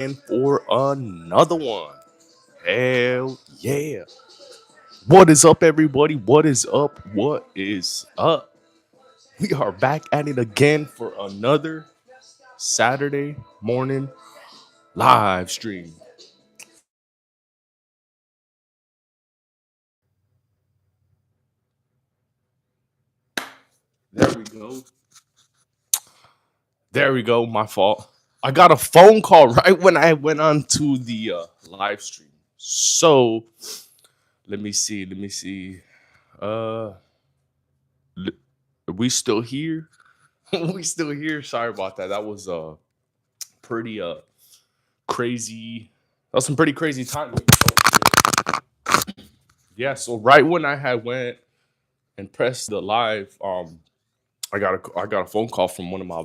and for another one. Hell yeah. What is up, everybody? What is up? What is up? We are back at it again for another Saturday morning live stream. There we go. There we go. My fault. I got a phone call right when I went on to the live stream. So let me see. Let me see. Uh, we still here? We still here. Sorry about that. That was pretty crazy. That was some pretty crazy time. Yeah. So right when I had went and pressed the live, I got a phone call from one of my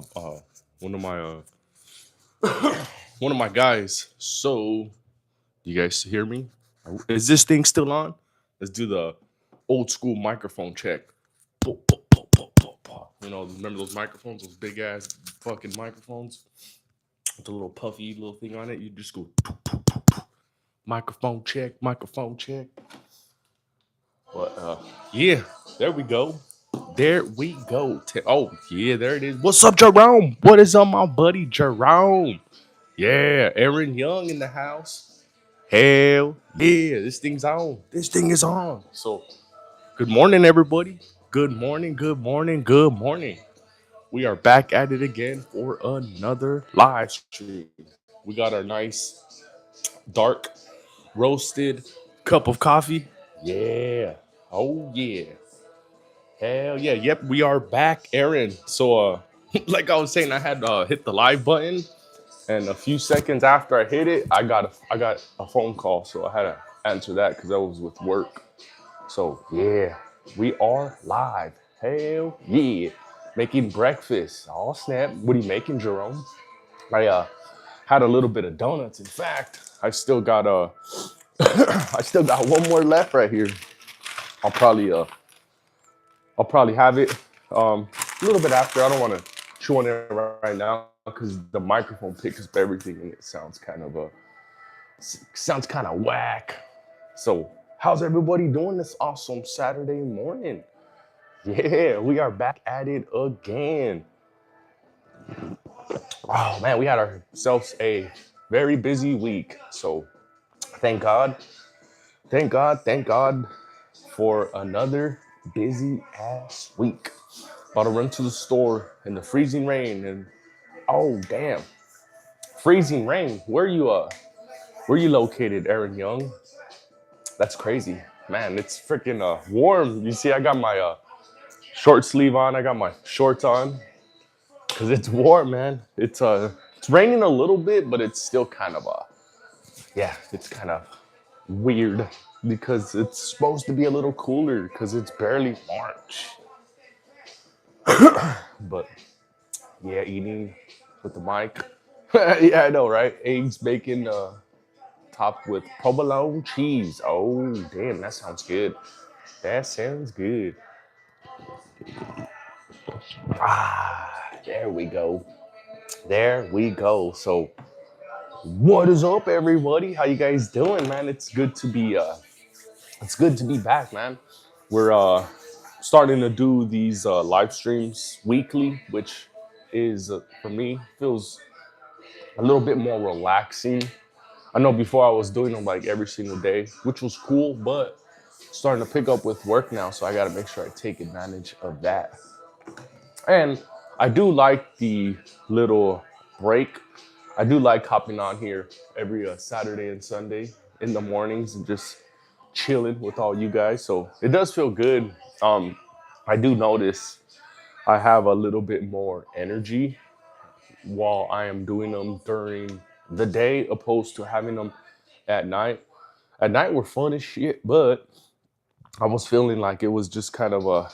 one of my guys. So you guys hear me? Is this thing still on? Let's do the old school microphone check. You know, remember those microphones, those big ass fucking microphones with the little puffy little thing on it? You just go microphone check, microphone check. But yeah, there we go. There we go. Oh yeah, there it is. What's up, Jerome? What is up, my buddy Jerome? Yeah, Aaron Young in the house. Hell yeah, this thing's on. This thing is on. So good morning, everybody. Good morning, good morning, good morning. We are back at it again for another live stream. We got our nice dark roasted cup of coffee. Yeah. Oh yeah. Hell yeah. Yep, we are back, Aaron. So like I was saying, I had hit the live button and a few seconds after I hit it, I got a phone call. So I had to answer that because I was with work. So yeah, we are live. Hell yeah. Making breakfast. Oh snap. What are you making, Jerome? I had a little bit of donuts. In fact, I still got one more left right here. I'll probably uh I'll probably have it a little bit after. I don't want to chew on it right now because the microphone picks up everything and it sounds kind of whack. So how's everybody doing this awesome Saturday morning? Yeah, we are back at it again. Oh man, we had ourselves a very busy week. So thank God, thank God, thank God for another busy ass week. About to run to the store in the freezing rain and oh damn, freezing rain. Where you located, Aaron Young? That's crazy, man. It's freaking warm. You see, I got my short sleeve on. I got my shorts on because it's warm, man. It's raining a little bit, but it's still kind of yeah, it's kind of weird because it's supposed to be a little cooler because it's barely March. But yeah, eating with the mic. Yeah, I know, right? Eggs, bacon, topped with provolone cheese. Oh, damn, that sounds good. That sounds good. Ah, there we go. There we go. So, what is up, everybody? How you guys doing, man? It's good to be back, man. We're starting to do these live streams weekly, which is for me feels a little bit more relaxing. I know before I was doing them like every single day, which was cool, but starting to pick up with work now, so I got to make sure I take advantage of that. And I do like the little break. I do like hopping on here every Saturday and Sunday in the mornings and just chilling with all you guys. So it does feel good. I do notice I have a little bit more energy while I am doing them during the day opposed to having them at night. At night were fun as shit, but I was feeling like it was just kind of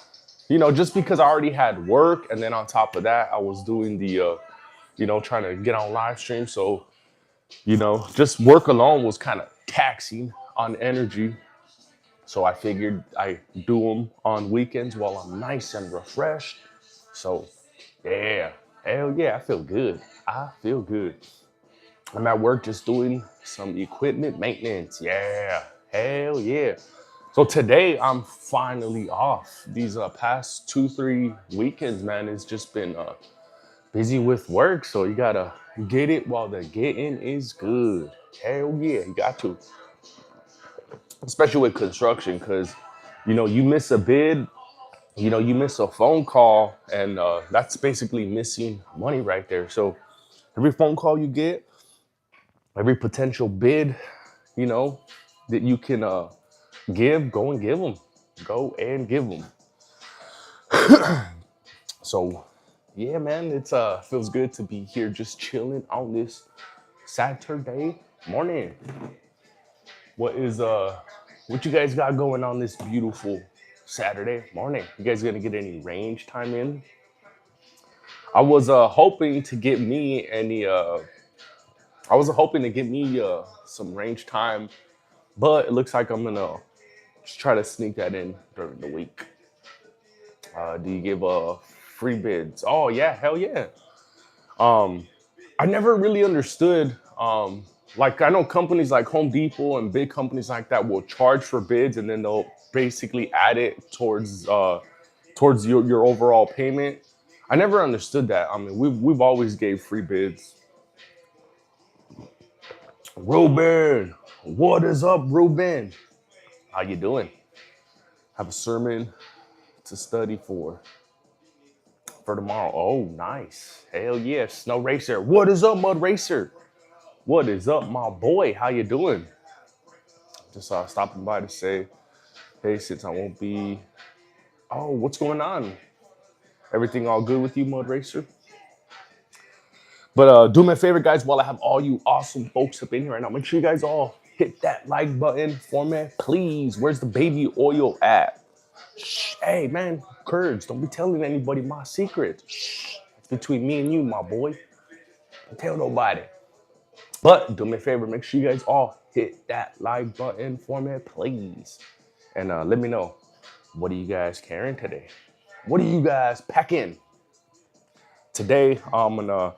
just because I already had work, and then on top of that, I was doing trying to get on live stream. So, just work alone was kind of taxing on energy. So I figured I do them on weekends while I'm nice and refreshed. So, yeah, hell yeah, I feel good. I feel good. I'm at work just doing some equipment maintenance. Yeah, hell yeah. So today I'm finally off. These past 2-3 weekends, man, it's just been busy with work. So you gotta get it while the getting is good. Hell yeah, you got to. Especially with construction, because you miss a bid, you miss a phone call, and that's basically missing money right there. So every phone call you get, every potential bid, you know, that you can go and give them. Go and give them. So, yeah, man, it's feels good to be here just chilling on this Saturday morning. What you guys got going on this beautiful Saturday morning? You guys gonna get any range time in? I was hoping to get me any I was hoping to get me some range time, but it looks like I'm gonna just try to sneak that in during the week. Do you give free bids? Oh yeah, hell yeah. Um, I never really understood. Like I know companies like Home Depot and big companies like that will charge for bids, and then they'll basically add it towards your overall payment. I never understood that. I mean, we've always gave free bids. Ruben, what is up, Ruben? How you doing? Have a sermon to study for tomorrow. Oh, nice. Hell yeah, Snow Racer. What is up, Mud Racer? What is up, my boy? How you doing? Just stopping by to say, hey, since I won't be. Oh, what's going on? Everything all good with you, Mud Racer? But do me a favor, guys, while I have all you awesome folks up in here right now, make sure you guys all hit that like button for me, please. Where's the baby oil at? Shh, hey, man, Kurds, don't be telling anybody my secret. Shh, it's between me and you, my boy. Don't tell nobody. But do me a favor, make sure you guys all hit that like button for me, please. And let me know, what are you guys carrying today? What are you guys packing? Today, I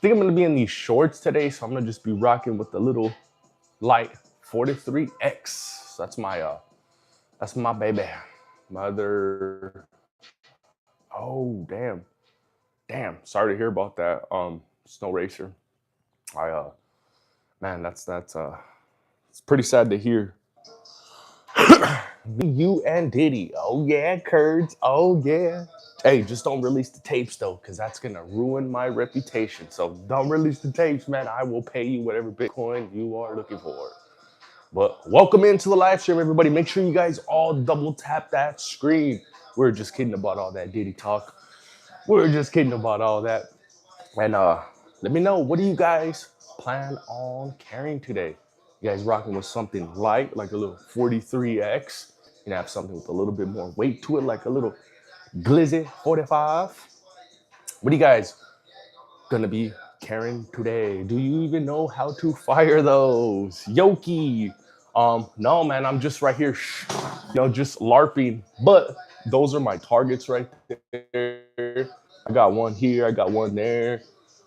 think I'm gonna be in these shorts today, so I'm gonna just be rocking with the little light 43X. That's my baby. Mother. Oh, damn. Sorry to hear about that, Snow Racer. I man, that's it's pretty sad to hear. You and Diddy. Oh yeah, Kurds. Oh yeah. Hey, just don't release the tapes though, because that's gonna ruin my reputation. So don't release the tapes, man. I will pay you whatever Bitcoin you are looking for. But welcome into the live stream, everybody. Make sure you guys all double tap that screen. We're just kidding about all that Diddy talk. We're just kidding about all that. And let me know, what do you guys plan on carrying today? You guys rocking with something light, like a little 43X? You know, have something with a little bit more weight to it, like a little Glizzy 45. What are you guys gonna be carrying today? Do you even know how to fire those? Yoki. No, man, I'm just right here, just LARPing. But those are my targets right there. I got one here, I got one there.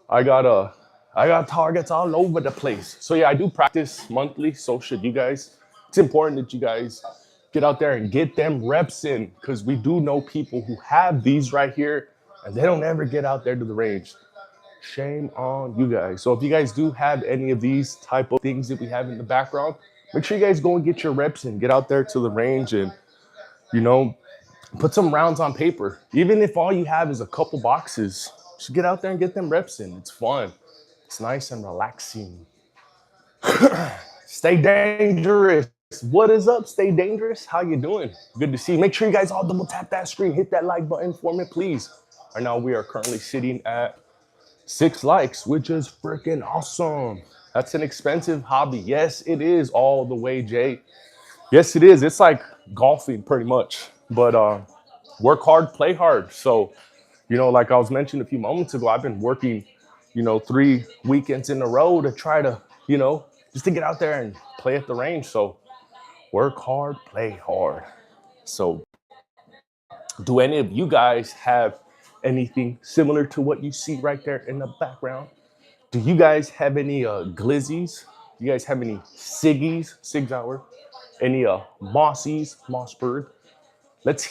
I got targets all over the place. So yeah, I do practice monthly. So should you guys. It's important that you guys get out there and get them reps in, because we do know people who have these right here and they don't ever get out there to the range. Shame on you guys. So if you guys do have any of these type of things that we have in the background, make sure you guys go and get your reps in. Get out there to the range and, you know, put some rounds on paper. Even if all you have is a couple boxes, just get out there and get them reps in. It's fun. It's nice and relaxing. Stay dangerous. What is up? Stay dangerous. How you doing? Good to see you. Make sure you guys all double tap that screen. Hit that like button for me, please. Right now, we are currently sitting at 6 likes, which is freaking awesome. That's an expensive hobby. Yes, it is all the way, Jay. Yes, it is. It's like golfing pretty much. But work hard, play hard. So, like I was mentioning a few moments ago, I've been working, 3 weekends in a row to try to, just to get out there and play at the range. So work hard, play hard. So do any of you guys have anything similar to what you see right there in the background? Do you guys have any glizzies? Do you guys have any ciggies, Sig Sauer? Any mossies, Mossberg? Let's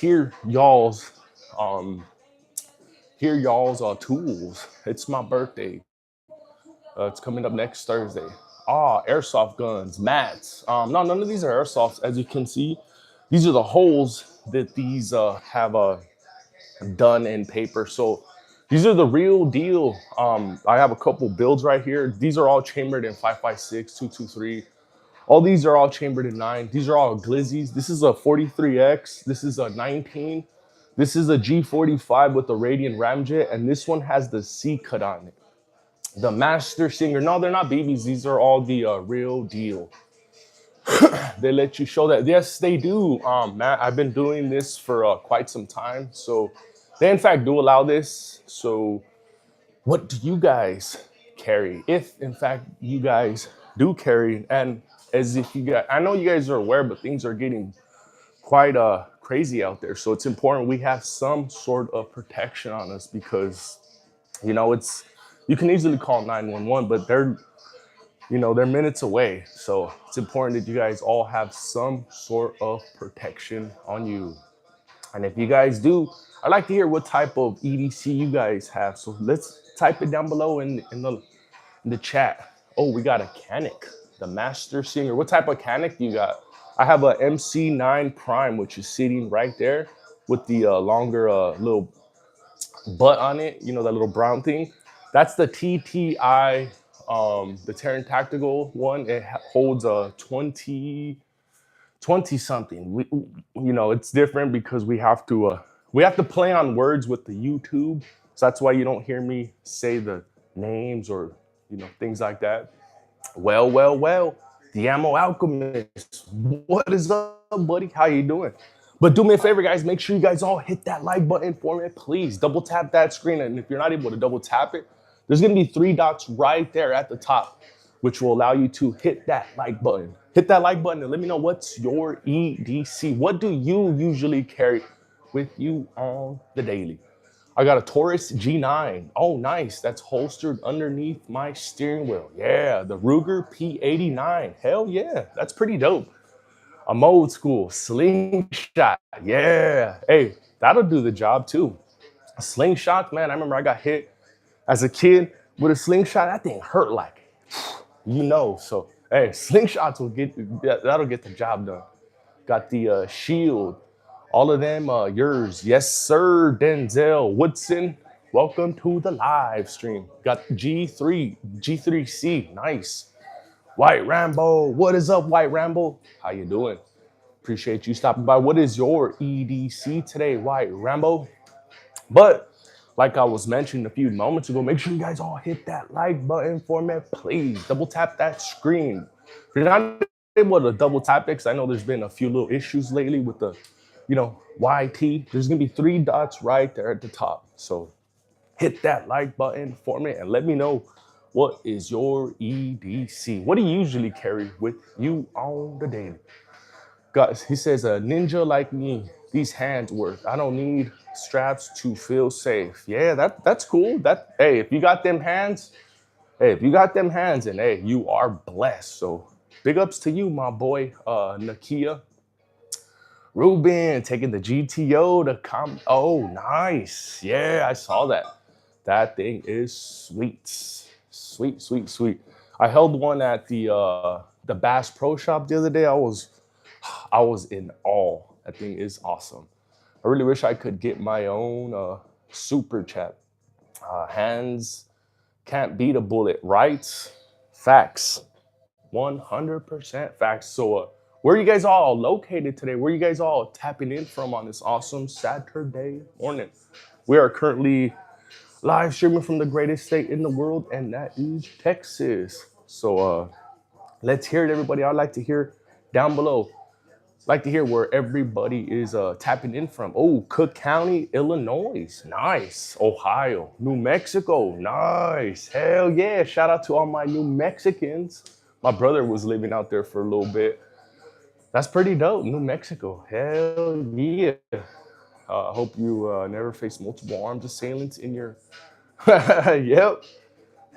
um hear y'all's tools. It's my birthday. It's coming up next Thursday. Airsoft guns, mats. No, none of these are airsofts. As you can see, these are the holes that these have done in paper. So these are the real deal. I have a couple builds right here. These are all chambered in 5.56, 223. All these are all chambered in 9. These are all glizzies. This is a 43X. This is a 19. This is a G45 with the Radiant Ramjet, and this one has the C cut on it. The Master Singer. No, they're not BBs. These are all the real deal. They let you show that. Yes, they do. Matt, I've been doing this for quite some time. So they, in fact, do allow this. So what do you guys carry? If, in fact, you guys do carry, and as if you guys, I know you guys are aware, but things are getting quite crazy out there. So it's important we have some sort of protection on us because, it's, you can easily call 911, but they're minutes away. So it's important that you guys all have some sort of protection on you. And if you guys do, I'd like to hear what type of EDC you guys have. So let's type it down below in the chat. Oh, we got a Canic, the Master Singer. What type of Canic do you got? I have a MC9 Prime, which is sitting right there with the longer little butt on it. You know, that little brown thing. That's the TTI, the Terran Tactical one. It holds a 20 something. It's different because we have to play on words with the YouTube. So that's why you don't hear me say the names or things like that. Well, the Ammo Alchemist. What is up, buddy? How you doing? But do me a favor, guys. Make sure you guys all hit that like button for me, please. Double tap that screen, and if you're not able to double tap it, there's gonna be 3 dots right there at the top, which will allow you to hit that like button. Hit that like button and let me know what's your EDC. What do you usually carry with you on the daily? I got a Taurus G9. Oh, nice. That's holstered underneath my steering wheel. Yeah, the Ruger P89. Hell yeah, that's pretty dope. I'm old school. Slingshot. Yeah. Hey, that'll do the job too. A slingshot, man. I remember I got hit as a kid with a slingshot. That thing hurt like, So, hey, slingshots that'll get the job done. Got the shield. All of them, yours. Yes, sir, Denzel Woodson. Welcome to the live stream. Got G3C. Nice. White Rambo. What is up, White Rambo? How you doing? Appreciate you stopping by. What is your EDC today, White Rambo? But like I was mentioning a few moments ago, make sure you guys all hit that like button for me, please. Double tap that screen. If you're not able to double tap it, because I know there's been a few little issues lately with the, YT. There's gonna be 3 dots right there at the top. So hit that like button for me and let me know what is your EDC. What do you usually carry with you on the daily? Guys, he says, a ninja like me, these hands work. I don't need straps to feel safe. Yeah, that's cool. Hey, if you got them hands, and hey, you are blessed. So big ups to you, my boy, Nakia. Ruben taking the GTO to come. Oh, nice. Yeah, I saw that. That thing is sweet. Sweet, sweet, sweet. I held one at the Bass Pro Shop the other day. I was in awe. That thing is awesome. I really wish I could get my own super chat. Hands can't beat a bullet, right? Facts. 100% facts. So, where are you guys all located today? Where are you guys all tapping in from on this awesome Saturday morning? We are currently live streaming from the greatest state in the world, and that is Texas. So, let's hear it, everybody. I'd like to hear down below. Like to hear where everybody is tapping in from. Oh, Cook County, Illinois. Nice. Ohio, New Mexico. Nice. Hell yeah. Shout out to all my New Mexicans. My brother was living out there for a little bit. That's pretty dope. New Mexico. Hell yeah. I hope you never face multiple armed assailants in your... Yep.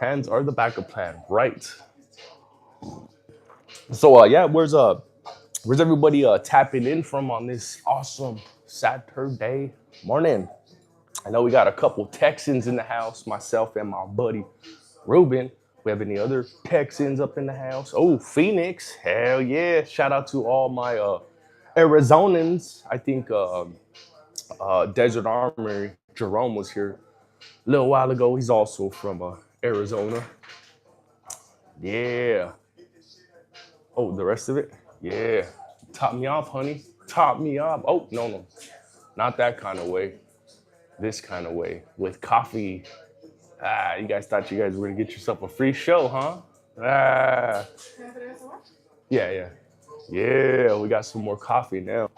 Hands are the backup plan, right? So yeah, where's everybody tapping in from on this awesome Saturday morning? I know we got a couple Texans in the house, myself and my buddy Ruben. We have any other Texans up in the house? Oh, Phoenix, hell yeah! Shout out to all my Arizonans. I think Desert Armory Jerome was here a little while ago. He's also from Arizona. Yeah. Oh, the rest of it? Yeah. Top me off, honey. Top me off. Oh, no, no. Not that kind of way. This kind of way. With coffee. Ah, you guys thought you guys were going to get yourself a free show, huh? Ah. Yeah, yeah. Yeah, we got some more coffee now.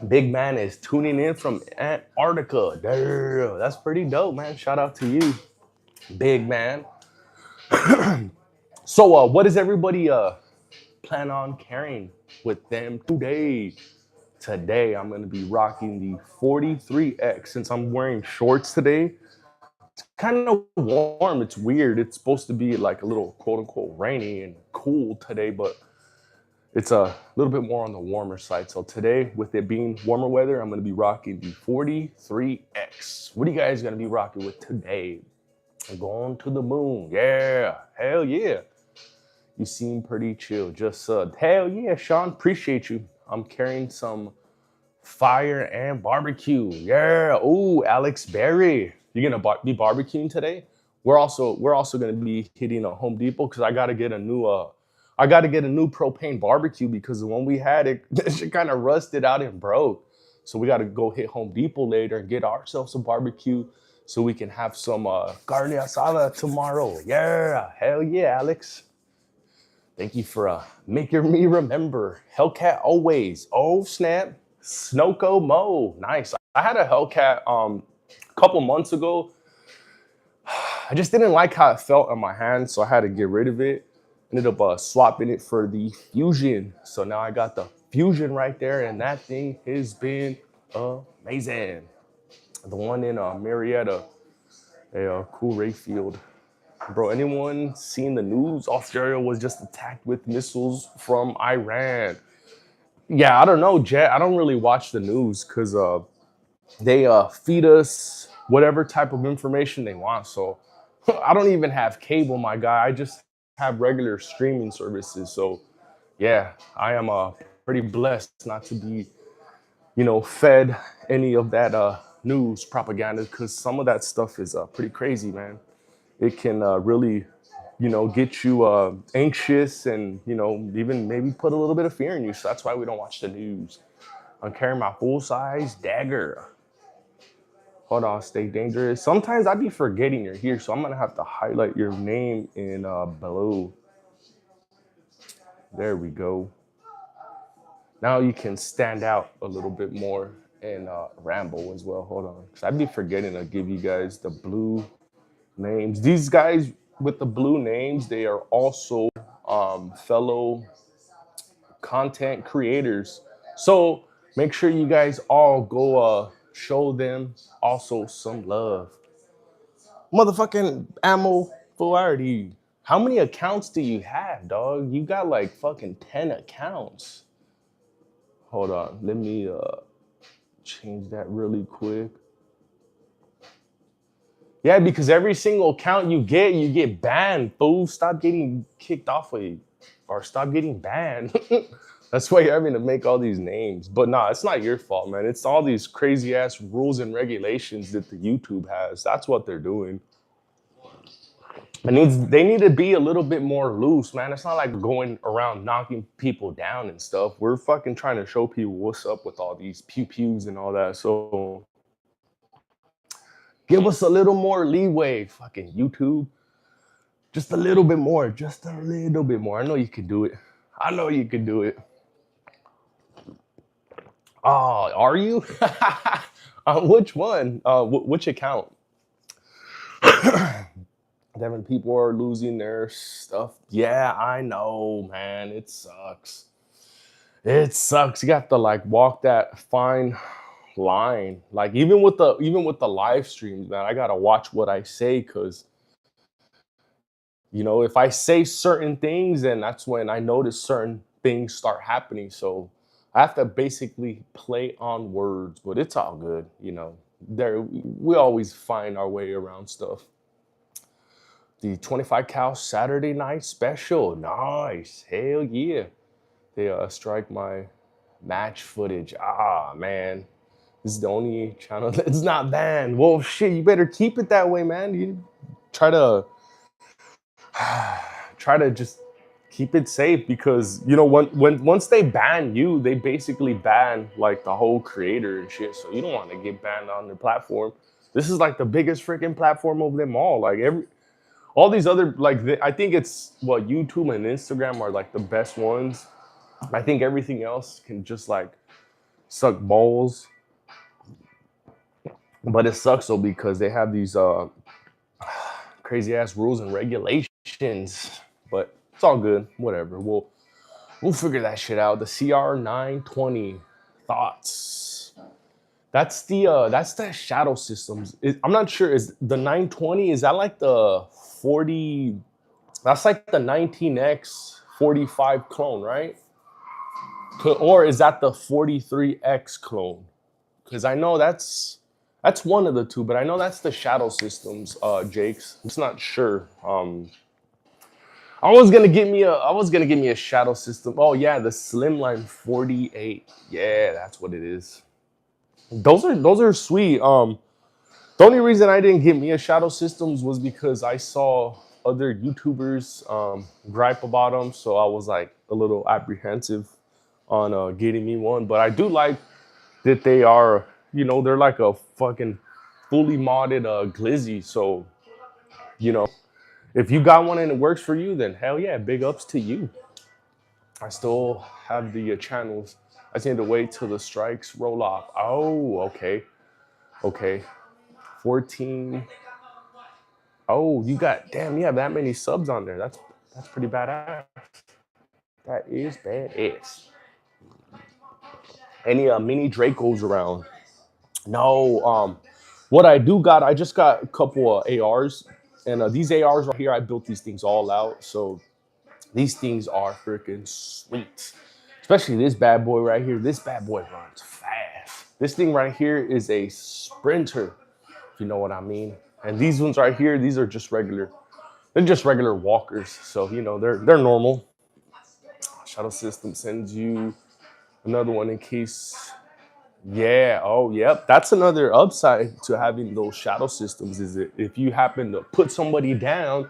Big man is tuning in from Antarctica. Damn, that's pretty dope, man. Shout out to you, big man. So, what does everybody plan on carrying with them today? Today, I'm going to be rocking the 43X. Since I'm wearing shorts today, it's kind of warm. It's weird. It's supposed to be like a little quote unquote rainy and cool today, but it's a little bit more on the warmer side. So today, with it being warmer weather, I'm going to be rocking the 43X. What are you guys going to be rocking with today? I'm going to the moon. Yeah. Hell yeah. You seem pretty chill. Just hell yeah, Sean. Appreciate you. I'm carrying some fire and barbecue. Yeah. Ooh, Alex Berry. You're gonna be barbecuing today? We're also gonna be hitting a Home Depot because I gotta get a new propane barbecue because the one we had it kind of rusted out and broke. So we gotta go hit Home Depot later and get ourselves a barbecue so we can have some carne asada tomorrow. Yeah, hell yeah, Alex. Thank you for making me remember. Hellcat always. Oh snap. Snoko Mo. Nice. I had a Hellcat a couple months ago. I just didn't like how it felt on my hand, so I had to get rid of it. Ended up swapping it for the Fusion. So now I got the Fusion right there, and that thing has been amazing. The one in Marietta, a cool Rayfield. Bro, anyone seen the news? Australia was just attacked with missiles from Iran. Yeah, I don't know, Jet. I don't really watch the news because they feed us whatever type of information they want. So I don't even have cable, my guy. I just have regular streaming services. So yeah, I am pretty blessed not to be, fed any of that news propaganda because some of that stuff is pretty crazy, man. It can really, get you anxious and, even maybe put a little bit of fear in you. So that's why we don't watch the news. I'm carrying my full-size dagger. Hold on, stay dangerous. Sometimes I be forgetting you're here, so I'm gonna have to highlight your name in blue. There we go. Now you can stand out a little bit more and ramble as well. Hold on, because I'd be forgetting to give you guys the blue names. These guys with the blue names, they are also fellow content creators. So make sure you guys all go show them also some love. Motherfucking ammo variety. How many accounts do you have, dog? You got like fucking 10 accounts. Hold on, let me change that really quick. Yeah, because every single account you get banned, fool. Stop getting kicked off of or stop getting banned. That's why you're having to make all these names. But nah, it's not your fault, man. It's all these crazy ass rules and regulations that the YouTube has. That's what they're doing. They need to be a little bit more loose, man. It's not like we're going around knocking people down and stuff. We're fucking trying to show people what's up with all these pew-pews and all that. So give us a little more leeway, fucking YouTube. Just a little bit more. Just a little bit more. I know you can do it. I know you can do it. Oh, are you? Which one? Which account? Devin, people are losing their stuff. Yeah, I know, man. It sucks. It sucks. You got to like walk that fine line. Like even with the live streams, man, I gotta watch what I say because You know, if I say certain things, then that's when I notice certain things start happening. So I have to basically play on words, but it's all good. You know, there we always find our way around stuff. The 25 cal Saturday night special, nice, hell yeah. They strike my match footage. Ah man, this is the only channel that's not banned. Well, shit, you better keep it that way, man. You try to try to just keep it safe because you know when once they ban you, they basically ban like the whole creator and shit. So you don't want to get banned on their platform. This is like the biggest freaking platform of them all. Like all these other I think it's what YouTube and Instagram are like the best ones. I think everything else can just like suck balls. But it sucks though because they have these crazy ass rules and regulations. But it's all good. Whatever. We'll figure that shit out. The CR920 thoughts. That's the shadow systems. I'm not sure. Is the 920? Is that like the 40? That's like the 19X 45 clone, right? Or is that the 43X clone? Because I know that's one of the two, but I know that's the shadow systems, Jake's. I'm just not sure. I was gonna give me a shadow system. Oh yeah, the Slimline 48. Yeah, that's what it is. Those are sweet. The only reason I didn't get me a shadow systems was because I saw other YouTubers gripe about them, so I was like a little apprehensive on getting me one. But I do like that they are, you know, they're like a fucking fully modded glizzy. So, you know, if you got one and it works for you, then hell yeah, big ups to you. I still have the channels. I just need to wait till the strikes roll off. Oh, okay. Okay. 14. Oh, you got, damn, you have that many subs on there. That's pretty badass. That is badass. Any mini Dracos around? No. What I do got, I just got a couple of ARs, and these ARs right here, I built these things all out. So these things are freaking sweet. Especially this bad boy right here. This bad boy runs fast. This thing right here is a sprinter, if you know what I mean. And these ones right here, these are just regular. They're just regular walkers. So you know they're normal. Shadow System sends you another one in case. Yeah. Oh, yep. That's another upside to having those shadow systems. Is that if you happen to put somebody down,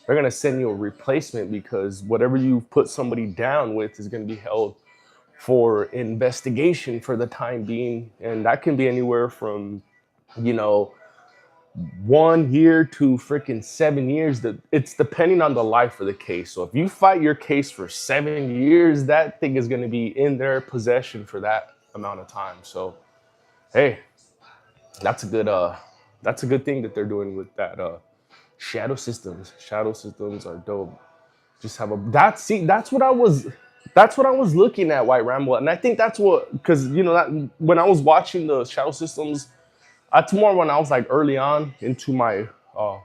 they're gonna send you a replacement because whatever you put somebody down with is gonna be held for investigation for the time being, and that can be anywhere from, you know, 1 year to freaking 7 years. That it's depending on the life of the case. So if you fight your case for 7 years, that thing is gonna be in their possession for that amount of time. So hey, that's a good thing that they're doing with that shadow systems. Shadow systems are dope. Just have a that's what I was looking at, White Ramble. And I think that's what, because you know that when I was watching the shadow systems, that's more when I was like early on into my uh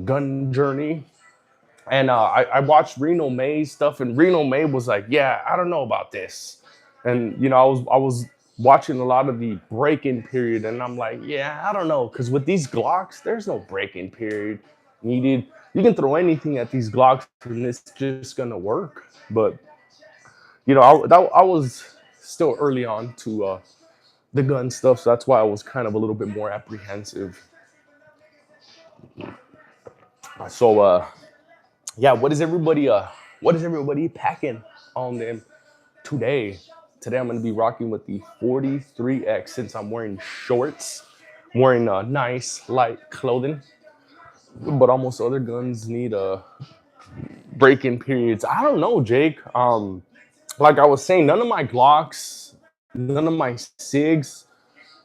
gun journey. And I watched Reno May's stuff, and Reno May was like, "Yeah, I don't know about this," and you know, I was watching a lot of the break-in period, and I'm like, "Yeah, I don't know," because with these Glocks, there's no break-in period needed. You can throw anything at these Glocks, and it's just gonna work. But you know, I was still early on to the gun stuff, so that's why I was kind of a little bit more apprehensive. So yeah, what is everybody packing on them today? Today I'm gonna be rocking with the 43X since I'm wearing shorts, wearing nice light clothing. But almost other guns need break-in periods. I don't know, Jake. Like I was saying, none of my Glocks, none of my SIGs,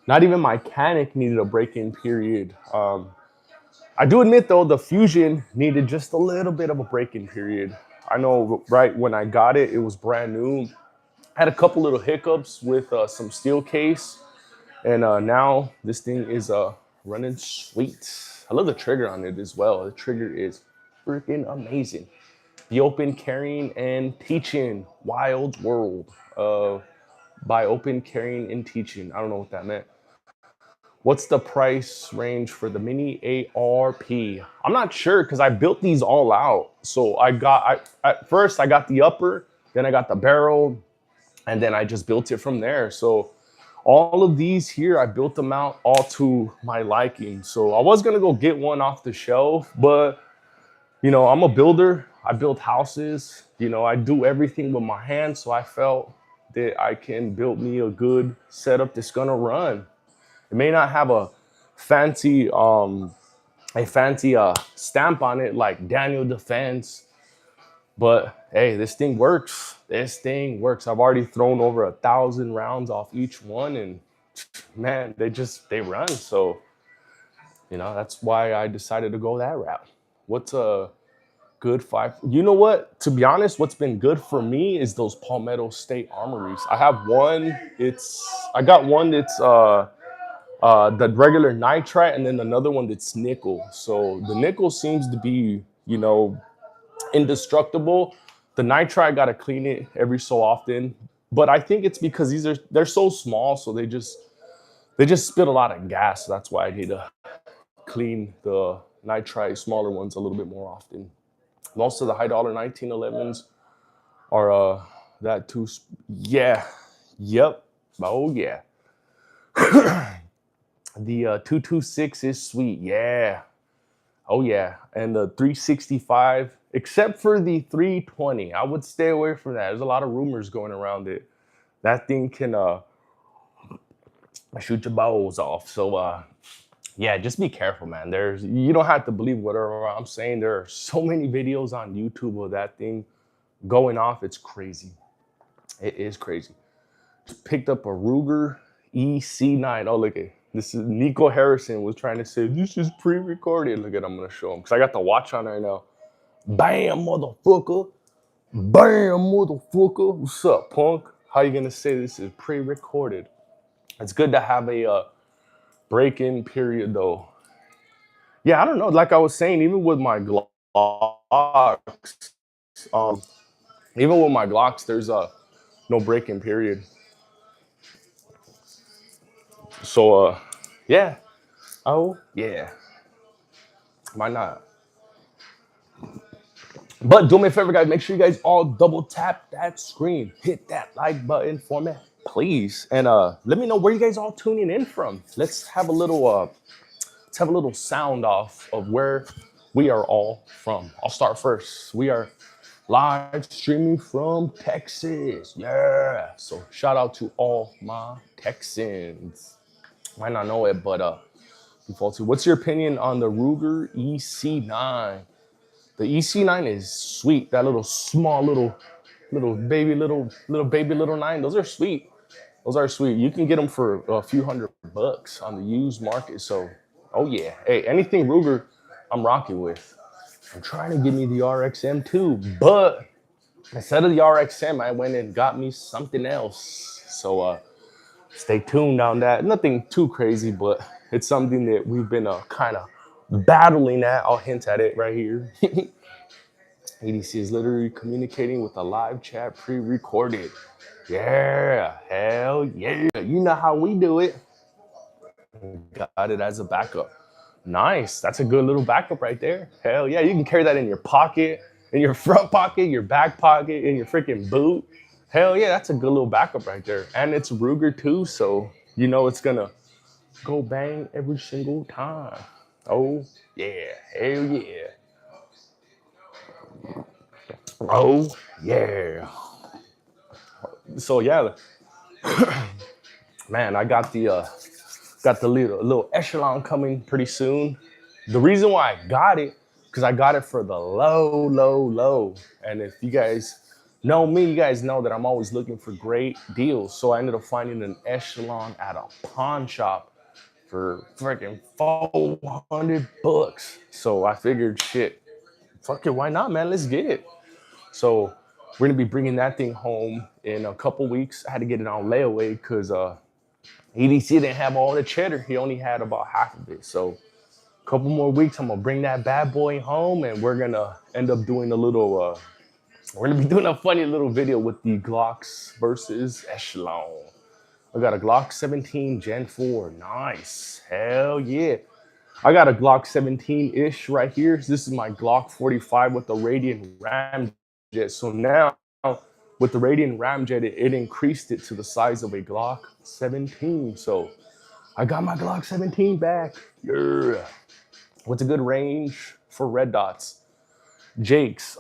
not even my Canic needed a break-in period. I do admit though, the Fusion needed just a little bit of a break-in period. I know right when I got it, it was brand new. Had a couple little hiccups with some steel case, and now this thing is running sweet. I love the trigger on it as well. The trigger is freaking amazing. The Open Carrying and Teaching Wild World. By Open Carrying and Teaching. I don't know what that meant. What's the price range for the mini ARP? I'm not sure because I built these all out. So at first I got the upper, then I got the barrel, and then I just built it from there. So all of these here, I built them out all to my liking. So I was gonna go get one off the shelf, but I'm a builder. I build houses. I do everything with my hands. So I felt that I can build me a good setup that's gonna run. It may not have fancy a fancy stamp on it like Daniel Defense, but hey, this thing works. This thing works. I've already thrown over 1,000 rounds off each one, and man, they run. So that's why I decided to go that route. What's a good five? You know what? To be honest, what's been good for me is those Palmetto State Armories. I have one. I got one that's the regular nitrite, and then another one that's nickel. So the nickel seems to be, indestructible. The nitrite, got to clean it every so often, but I think it's because they're so small, so they just spit a lot of gas. So that's why I need to clean the nitrite smaller ones a little bit more often. Most of the high dollar 1911s are that too. Yeah, yep. Oh yeah. The 226 is sweet. Yeah. Oh yeah. And the 365, except for the 320, I would stay away from that. There's a lot of rumors going around it. That thing can shoot your balls off. So yeah, just be careful, man. You don't have to believe whatever I'm saying. There are so many videos on YouTube of that thing going off. It's crazy. It is crazy. Just picked up a Ruger EC9. Oh, look at this. Is Nico Harrison was trying to say this is pre-recorded. Look at, I'm gonna show him because I got the watch on right now. Bam, motherfucker. Bam, motherfucker. What's up, punk? How you gonna say this is pre-recorded? It's good to have a break-in period though. Yeah, I don't know. Like I was saying, even with my Glocks, um, there's no break-in period. So yeah. Oh yeah. Why not? But do me a favor, guys. Make sure you guys all double tap that screen. Hit that like button for me, please. And let me know where you guys all tuning in from. Let's have a little sound off of where we are all from. I'll start first. We are live streaming from Texas. Yeah. So shout out to all my Texans. Might not know it, but what's your opinion on the Ruger EC9? The EC9 is sweet. That little small little baby little nine. Those are sweet. Those are sweet. You can get them for a few $100 on the used market. So, oh yeah. Hey, anything Ruger, I'm rocking with. I'm trying to get me the RXM too, but instead of the RXM, I went and got me something else. So, stay tuned on that. Nothing too crazy, but it's something that we've been kind of battling at. I'll hint at it right here. ADC is literally communicating with a live chat pre-recorded. Yeah, hell yeah. You know how we do it. Got it as a backup. Nice. That's a good little backup right there. Hell yeah. You can carry that in your pocket, in your front pocket, your back pocket, in your freaking boot. Hell yeah, that's a good little backup right there. And it's Ruger too, so it's gonna go bang every single time. Oh yeah, hell yeah. Oh yeah. So yeah, man, I got the little echelon coming pretty soon. The reason why I got it, because I got it for the low. And if you guys know me, you guys know that I'm always looking for great deals. So I ended up finding an echelon at a pawn shop for freaking $400. So I figured, shit, fuck it, why not, man? Let's get it. So we're gonna be bringing that thing home in a couple weeks. I had to get it on layaway because EDC didn't have all the cheddar. He only had about half of it. So Couple more weeks, I'm gonna bring that bad boy home, and we're gonna end up doing a little. We're gonna be doing a funny little video with the Glocks versus Echelon. I got a Glock 17 Gen 4. Nice. Hell yeah. I got a Glock 17-ish right here. This is my Glock 45 with the Radiant Ramjet. So now, with the Radiant Ramjet, it increased it to the size of a Glock 17. So I got my Glock 17 back. Yeah. What's a good range for red dots? Jake's.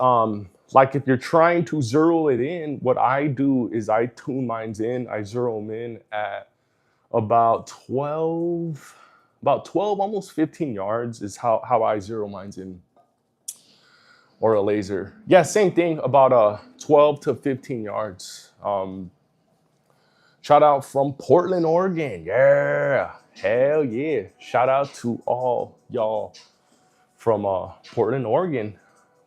Like if you're trying to zero it in, what I do is I tune mines in. I zero them in at about 12, almost 15 yards is how I zero mines in, or a laser. Yeah, same thing, about 12 to 15 yards. Shout out from Portland, Oregon. Yeah, hell yeah. Shout out to all y'all from Portland, Oregon.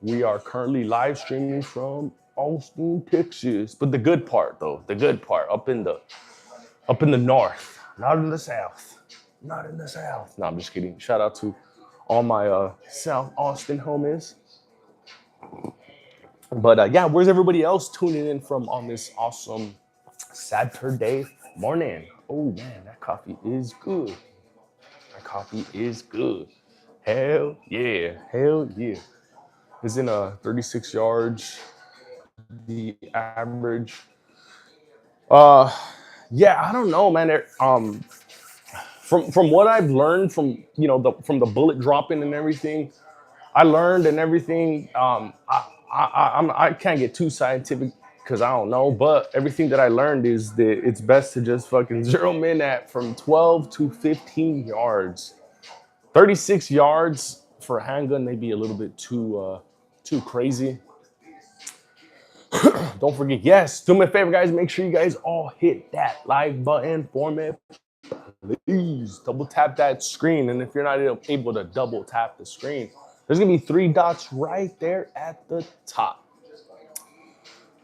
We are currently live streaming from Austin, Texas. But the good part, though, the good part, up in the north, not in the south, not in the south. No, I'm just kidding. Shout out to all my South Austin homies. But yeah, where's everybody else tuning in from on this awesome Saturday morning? Oh man, that coffee is good. That coffee is good. Hell yeah, hell yeah. It's in 36 yards, the average. Uh, yeah, I don't know, man. From what I've learned from from the bullet dropping and everything, I learned and everything. I can't get too scientific because I don't know, but everything that I learned is that it's best to just fucking zero in at from 12 to 15 yards. 36 yards for a handgun may be a little bit too crazy. Don't forget, yes, do me a favor, guys. Make sure you guys all hit that like button for me. Please double tap that screen. And if you're not able to double tap the screen, there's gonna be 3 dots right there at the top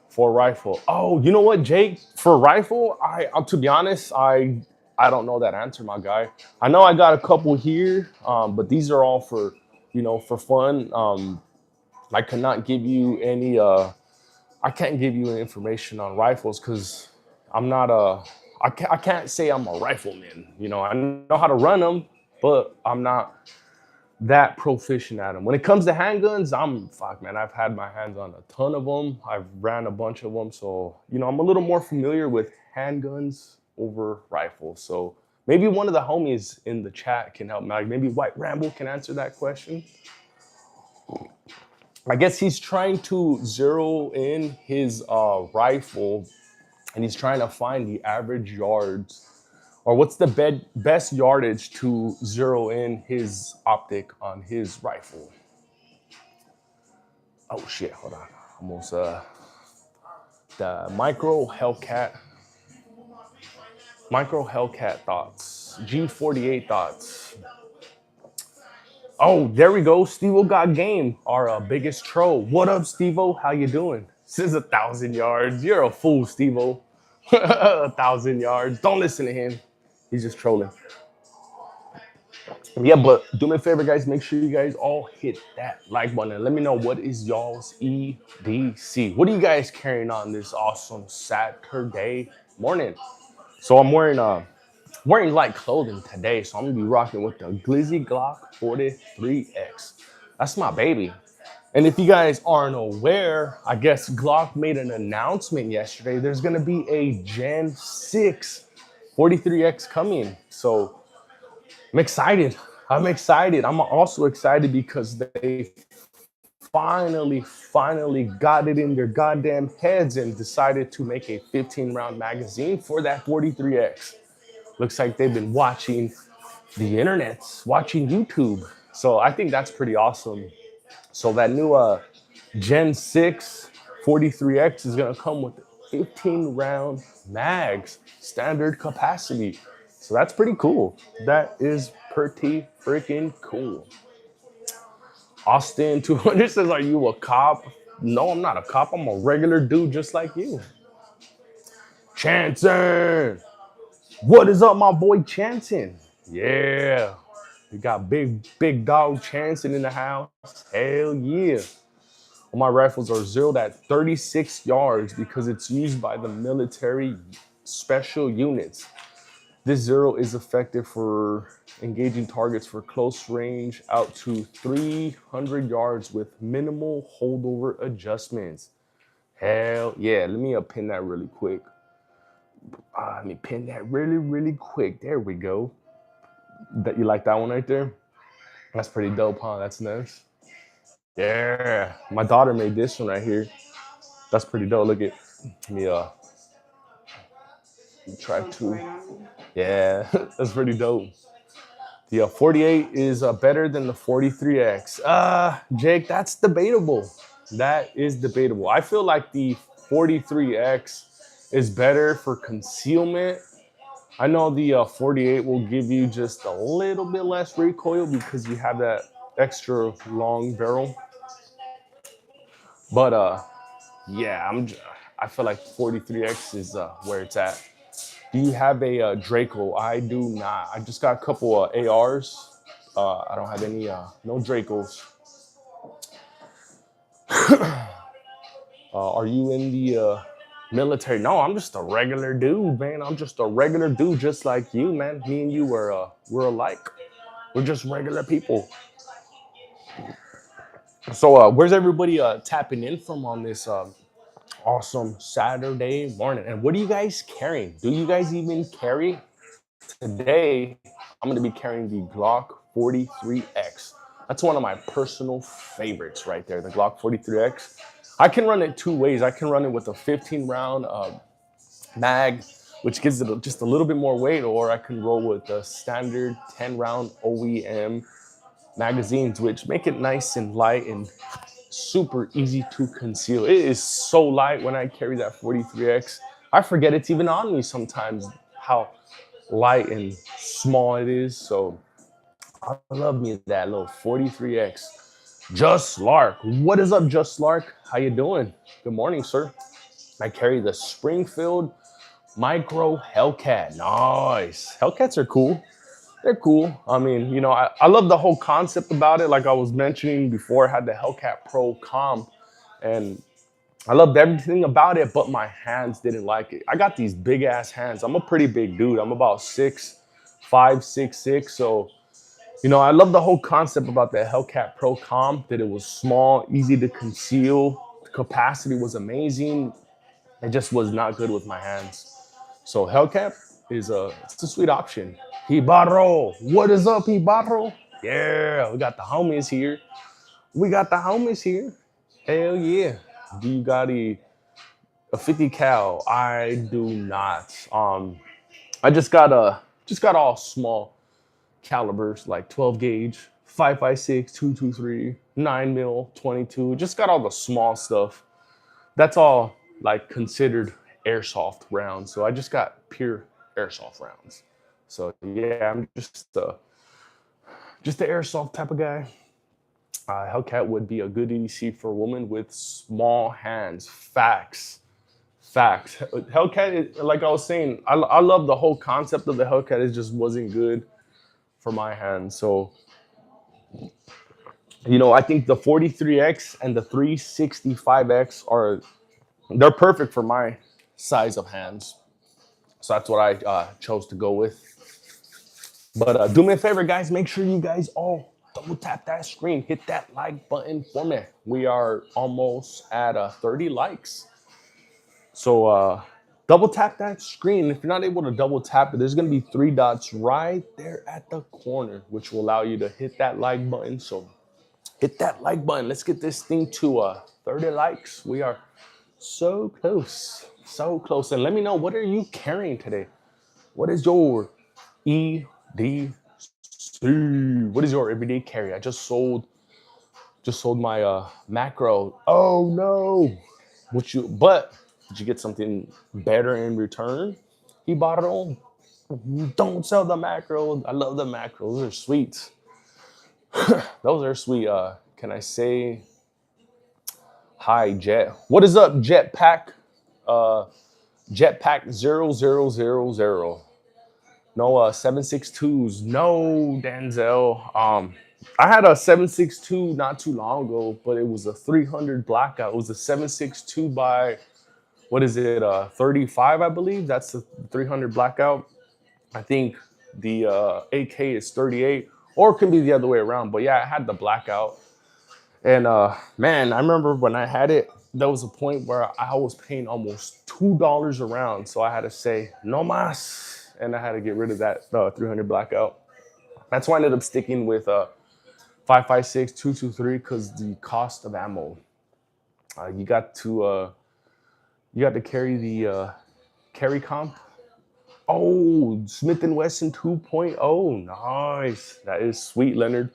for rifle. Oh, you know what, Jake? For rifle, to be honest, I don't know that answer, my guy. I know I got a couple here, but these are all for for fun. I cannot give you any. I can't give you any information on rifles because I'm not I can't say I'm a rifleman. I know how to run them, but I'm not that proficient at them. When it comes to handguns, man. I've had my hands on a ton of them. I've ran a bunch of them, so I'm a little more familiar with handguns over rifles. So maybe one of the homies in the chat can help me. Like maybe White Ramble can answer that question. I guess he's trying to zero in his rifle, and he's trying to find the average yards, or what's the best yardage to zero in his optic on his rifle. Oh shit, hold on. Almost the micro Hellcat thoughts. G48 thoughts. Oh, there we go. Steve-O got game. Our biggest troll. What up, Steve-O? How you doing? This is 1,000 yards. You're a fool, Steve-O. 1,000 yards. Don't listen to him. He's just trolling. Yeah, but do me a favor, guys. Make sure you guys all hit that like button and let me know what is y'all's EDC. What are you guys carrying on this awesome Saturday morning? So I'm wearing light clothing today, so I'm gonna be rocking with the Glizzy Glock 43X. That's my baby. And if you guys aren't aware, I guess Glock made an announcement yesterday. There's gonna be a Gen 6 43X coming. So I'm excited. I'm also excited because they finally got it in their goddamn heads and decided to make a 15-round magazine for that 43X. Looks like they've been watching the internets, watching YouTube. So I think that's pretty awesome. So that new Gen 6 43X is gonna come with 15-round mags, standard capacity. So that's pretty cool. That is pretty freaking cool. Austin 200 says, are you a cop? No, I'm not a cop. I'm a regular dude just like you. Chanson. What is up, my boy Chanson? Yeah. We got big dog Chanson in the house. Hell yeah. All my rifles are zeroed at 36 yards because it's used by the military special units. This zero is effective for engaging targets for close range out to 300 yards with minimal holdover adjustments. Hell yeah. Let me pin that really quick. Let me pin that really quick. There we go. That you like that one right there? That's pretty dope, huh? That's nice. Yeah. My daughter made this one right here. That's pretty dope. Look at me. Try to. Yeah, that's pretty dope. The 48 is better than the 43X. Jake, that's debatable. That is debatable. I feel like the 43X is better for concealment. I know the 48 will give you just a little bit less recoil because you have that extra long barrel. But yeah, I feel like 43X is where it's at. Do you have a Draco? I do not. I just got a couple ARs. I don't have any, no Dracos. Are you in the military? No, I'm just a regular dude, man. I'm just a regular dude, just like you, man. Me and you we're alike. We're just regular people. So, where's everybody tapping in from on this awesome Saturday morning? And what are you guys carrying? Do you guys even carry? Today, I'm going to be carrying the Glock 43X. That's one of my personal favorites right there, the Glock 43X. I can run it two ways. I can run it with a 15 round mag, which gives it just a little bit more weight, or I can roll with the standard 10 round OEM magazines, which make it nice and light and super easy to conceal. It is so light when I carry that 43X. I forget it's even on me sometimes, how light and small it is. So I love me that little 43X. Just Lark. What is up, Just Lark? How you doing? Good morning, sir. I carry the Springfield Micro Hellcat. Nice. Hellcats are cool. They're cool. I mean, you know, I love the whole concept about it. Like I was mentioning before, I had the Hellcat Pro comp, and I loved everything about it, but my hands didn't like it. I got these big ass hands. I'm a pretty big dude. I'm about 6'5", 6'6". So, you know, I love the whole concept about the Hellcat Pro comp, that it was small, easy to conceal. The capacity was amazing. It just was not good with my hands. So Hellcat it's a sweet option. Ibarro, what is up, Ibarro? Yeah, we got the homies here. We got the homies here. Hell yeah. Do you got a 50 cal? I do not. I just got all small calibers like 12 gauge, 5.56, 223, 9 mil, 22. Just got all the small stuff. That's all like considered airsoft rounds. So I just got pure airsoft rounds. So yeah, I'm just the airsoft type of guy. Hellcat would be a good EDC for a woman with small hands. Facts. Facts. Hellcat, like I was saying, I love the whole concept of the Hellcat. It just wasn't good for my hands. So, you know, I think the 43X and the 365X they're perfect for my size of hands. So that's what I chose to go with. But do me a favor, guys. Make sure you guys all double tap that screen. Hit that like button for me. We are almost at 30 likes. So double tap that screen. If you're not able to double tap it, there's going to be 3 dots right there at the corner, which will allow you to hit that like button. So hit that like button. Let's get this thing to 30 likes. We are so close. So close. And let me know, what are you carrying today? What is your EDC? What is your everyday carry? I just sold my macro. Oh no. But did you get something better in return? He bought it on. Don't sell the macro. I love the macros. Those are sweet. Those are sweet. Can I say hi, Jet? What is up, Jetpack? Jetpack 0000. No 7.62s. No, Denzel. I had a 7.62 not too long ago, but it was a 300 blackout. It was a 7.62 by, what is it? 35, I believe. That's the 300 blackout. I think the AK is 38, or it can be the other way around. But yeah, I had the blackout. And man, I remember when I had it, there was a point where I was paying almost $2 a round. So I had to say, no mas. And I had to get rid of that 300 blackout. That's why I ended up sticking with 5.56, 223, because the cost of ammo. You got to carry the carry comp. Oh, Smith and Wesson 2.0. Nice. That is sweet, Leonard.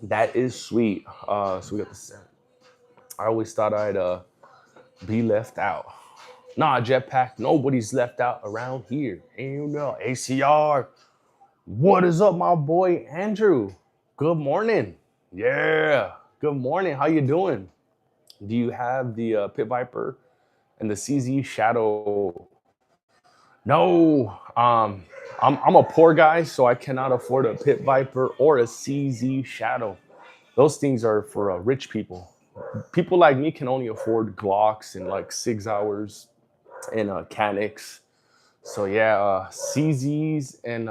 That is sweet. So we got the set. I always thought I'd be left out. Nah, Jetpack, nobody's left out around here. Hell no. ACR, what is up, my boy Andrew? Good morning. Yeah, good morning. How you doing? Do you have the Pit Viper and the CZ Shadow? No, I'm a poor guy, so I cannot afford a Pit Viper or a CZ Shadow. Those things are for rich people. People like me can only afford Glocks and like 6 hours and Canics. So yeah, CZs and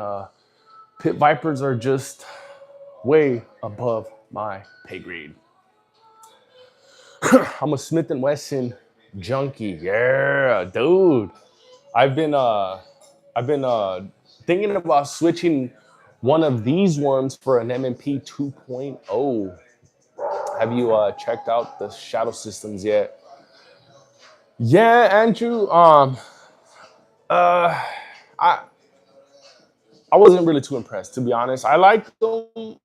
Pit Vipers are just way above my pay grade. I'm a Smith and Wesson junkie. Yeah, dude. I've been thinking about switching one of these ones for an M&P 2.0. Have you checked out the shadow systems yet? Yeah, Andrew. Uh, I I wasn't really too impressed, to be honest. I like them.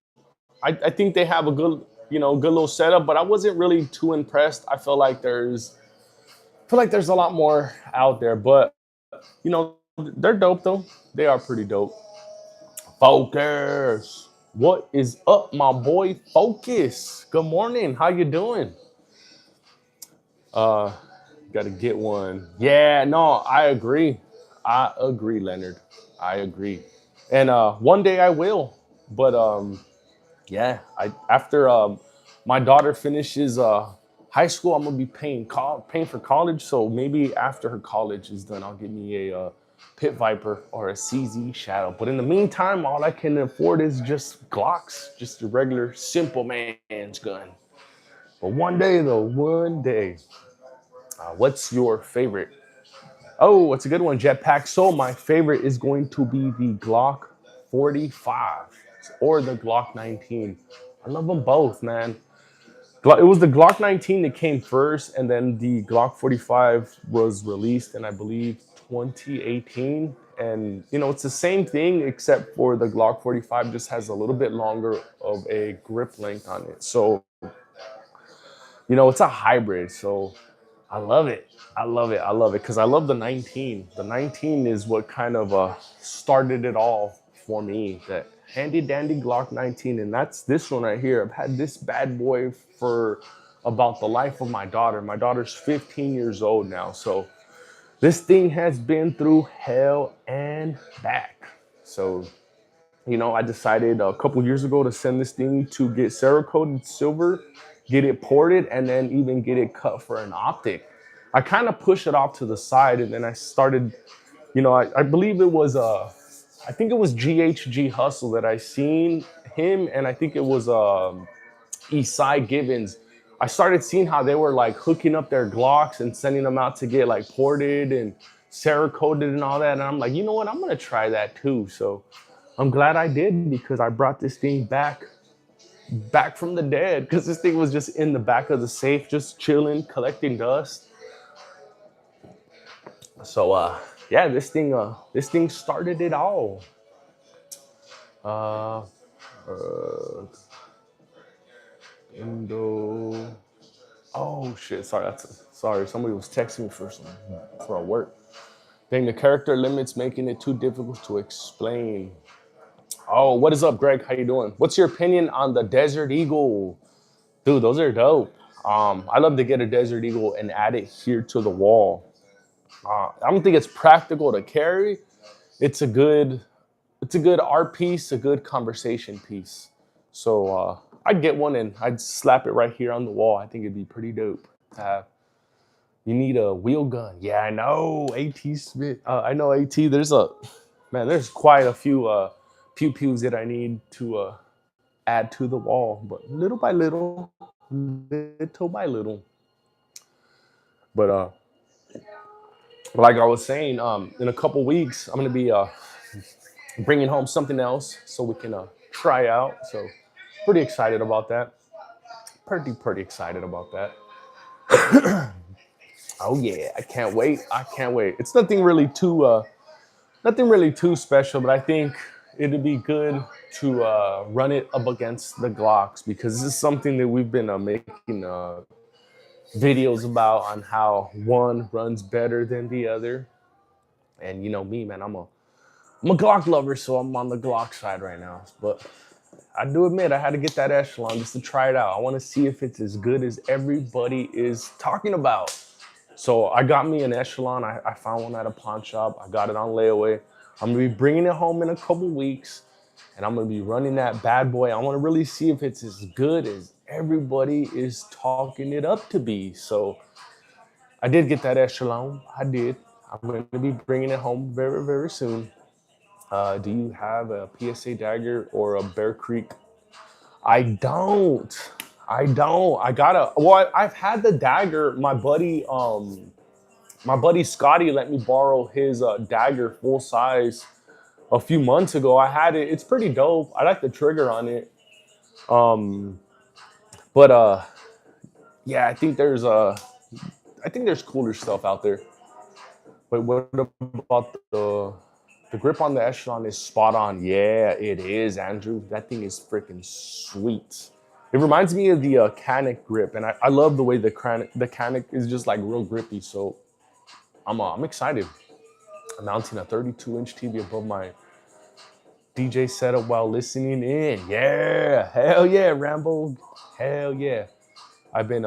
I think they have a good, good little setup, but I wasn't really too impressed. I feel like there's a lot more out there, but they're dope though. They are pretty dope. Focus. What is up, my boy? Focus. Good morning. How you doing? Uh, Got to get one. Yeah, no, I agree. I agree, Leonard. I agree. And one day I will. But yeah, I after my daughter finishes high school, I'm gonna be paying for college. So maybe after her college is done, I'll get me a Pit Viper or a CZ Shadow. But in the meantime, all I can afford is just Glocks, just a regular simple man's gun. But one day though, one day. What's your favorite? Oh, what's a good one, Jetpack? So my favorite is going to be the Glock 45 or the Glock 19. I love them both, man. It was the Glock 19 that came first, and then the Glock 45 was released in, I believe, 2018. And it's the same thing except for the Glock 45 just has a little bit longer of a grip length on it. So it's a hybrid. So I love it. I love it. I love it because I love the 19. The 19 is what kind of started it all for me. That handy dandy Glock 19, and that's this one right here. I've had this bad boy for about the life of my daughter. My daughter's 15 years old now, so this thing has been through hell and back. So I decided a couple years ago to send this thing to get Cerakoted silver, get it ported, and then even get it cut for an optic. I kind of pushed it off to the side, and then I started, I believe it was I think it was GHG Hustle that I seen him, and I think it was Esai Givens. I started seeing how they were like hooking up their Glocks and sending them out to get like ported and Cerakoted and all that, and I'm like, you know what? I'm gonna try that too. So I'm glad I did because I brought this thing back from the dead because this thing was just in the back of the safe, just chilling, collecting dust. So yeah, this thing started it all. Uh, uh Indo. Oh shit! Sorry. Somebody was texting me for a work. Dang, the character limits making it too difficult to explain. Oh, what is up, Greg? How you doing? What's your opinion on the Desert Eagle? Dude, those are dope. I love to get a Desert Eagle and add it here to the wall. I don't think it's practical to carry. it's a good art piece, a good conversation piece. So I'd get one and I'd slap it right here on the wall. I think it'd be pretty dope to have. You need a wheel gun. Yeah, I know. AT Smith. I know AT. There's quite a few pew pews that I need to add to the wall, but little by little by little. But like I was saying, in a couple weeks, I'm gonna be bringing home something else so we can try out. So pretty excited about that. Pretty excited about that. Oh yeah, I can't wait. I can't wait. It's nothing really too special, but I think it'd be good to run it up against the Glocks because this is something that we've been making videos about on how one runs better than the other. And you know me, man, I'm a Glock lover, so I'm on the Glock side right now. But I do admit I had to get that Echelon just to try it out. I want to see if it's as good as everybody is talking about. So I got me an Echelon. I found one at a pawn shop. I got it on layaway. I'm gonna be bringing it home in a couple weeks, and I'm gonna be running that bad boy. I want to really see if it's as good as everybody is talking it up to be. So I did get that Echelon. I did. I'm going to be bringing it home very soon. Do you have a PSA dagger or a Bear Creek? I don't. I don't. I gotta. Well, I've had the dagger. My buddy Scotty let me borrow his dagger full size a few months ago. I had it. It's pretty dope. I like the trigger on it. Um, but yeah, I think there's cooler stuff out there. But what about the grip on the Echelon is spot on. Yeah, it is, Andrew. That thing is freaking sweet. It reminds me of the Canic grip, and I love the way the Canic is just like real grippy. So I'm excited. I'm mounting a 32-inch TV above my DJ setup while listening in. Yeah, hell yeah, Rambo. Hell yeah. I've been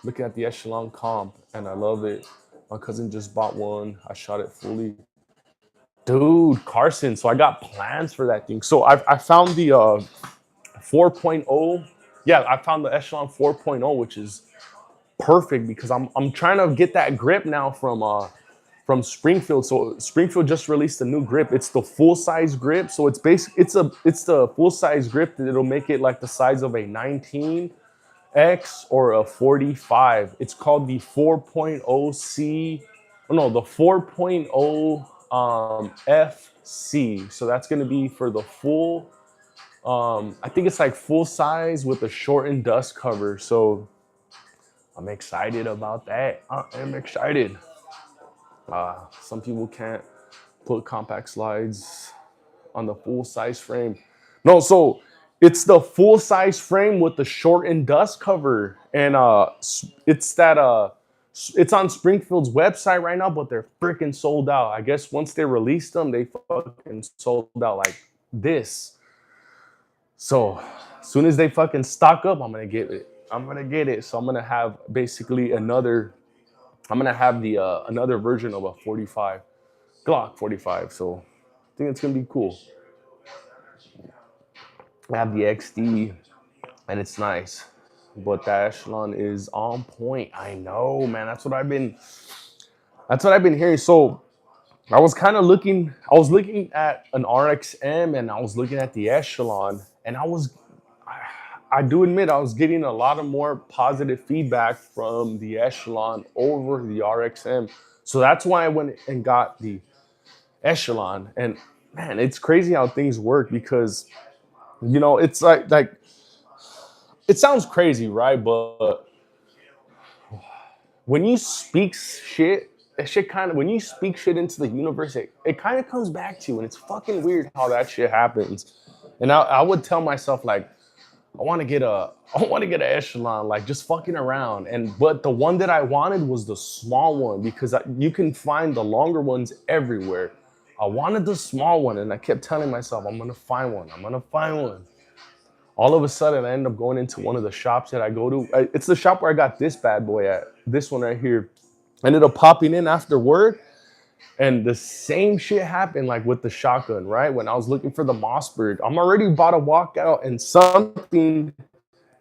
looking at the Echelon comp, and I love it. My cousin just bought one. I shot it fully. Dude, Carson. So I got plans for that thing. So I found the 4.0. Yeah, I found the Echelon 4.0, which is perfect because I'm trying to get that grip now from Springfield. So Springfield just released a new grip. It's the full size grip. So it's the full size grip that it'll make it like the size of a 19X or a 45. It's called the 4.0C. Oh no, the 4.0 FC. So that's going to be for the full I think it's like full size with a shortened dust cover. So I'm excited about that. I am excited. Some people can't put compact slides on the full size frame. No, so it's the full size frame with the shortened dust cover, and it's on Springfield's website right now, but they're freaking sold out. I guess once they released them, they fucking sold out like this. So as soon as they fucking stock up, I'm gonna get it. So I'm gonna have basically another. I'm gonna have the another version of a 45 Glock 45. So I think it's gonna be cool. I have the XD, and it's nice, but that Echelon is on point. I know, man. That's what I've been hearing. So I was kind of looking. I was looking at an RXM, and I was looking at the Echelon, and I do admit I was getting a lot of more positive feedback from the Echelon over the RXM. So that's why I went and got the Echelon. And man, it's crazy how things work because, you know, it's like it sounds crazy, right? But when you speak shit, that shit kind of, when you speak shit into the universe, it kind of comes back to you. And it's fucking weird how that shit happens. And I would tell myself, like, I want to get an Echelon, like just fucking around. But the one that I wanted was the small one because you can find the longer ones everywhere. I wanted the small one, and I kept telling myself, I'm gonna find one. I'm gonna find one. All of a sudden, I ended up going into one of the shops that I go to. It's the shop where I got this bad boy at. This one right here. I ended up popping in after work, And the same shit happened like with the shotgun, right? When I was looking for the Mossberg, I'm already about to walk out and something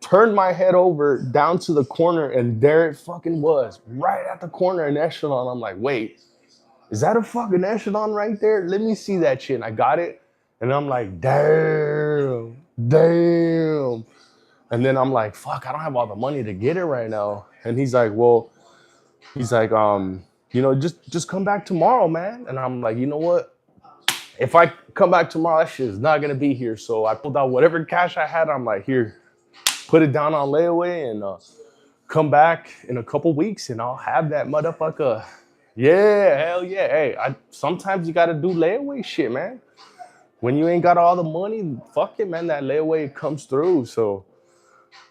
turned my head over down to the corner and there it fucking was, right at the corner in Echelon. I'm like, wait, is that a fucking Echelon right there? Let me see that shit. And I got it. And I'm like, damn, damn. And then I'm like, fuck, I don't have all the money to get it right now. And he's like, well, he's like, just come back tomorrow, man. And I'm like, you know what? If I come back tomorrow, that shit is not gonna be here. So I pulled out whatever cash I had. I'm like, here, put it down on layaway and come back in a couple weeks and I'll have that motherfucker. Yeah, hell yeah. Hey, sometimes you gotta do layaway shit, man. When you ain't got all the money, fuck it, man. That layaway comes through. So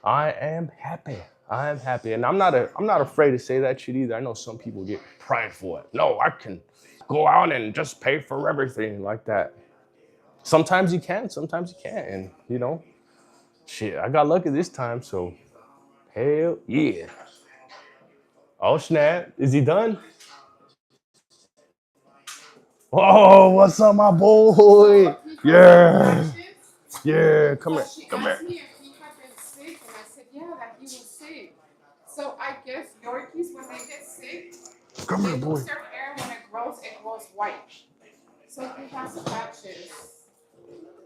I am happy. I am happy. And I'm not afraid to say that shit either. I know some people get prideful. No, I can go out and just pay for everything like that. Sometimes you can, sometimes you can't. And shit, I got lucky this time, so hell yeah. Oh snap. Is he done? Oh, what's up, my boy? Yeah. Yeah, come here. Come here. He had been sick, and I said, yeah, that he was sick. So I guess Yorkies, when they get sick, Come they here, boy. lose their hair. When it grows white. So he has patches.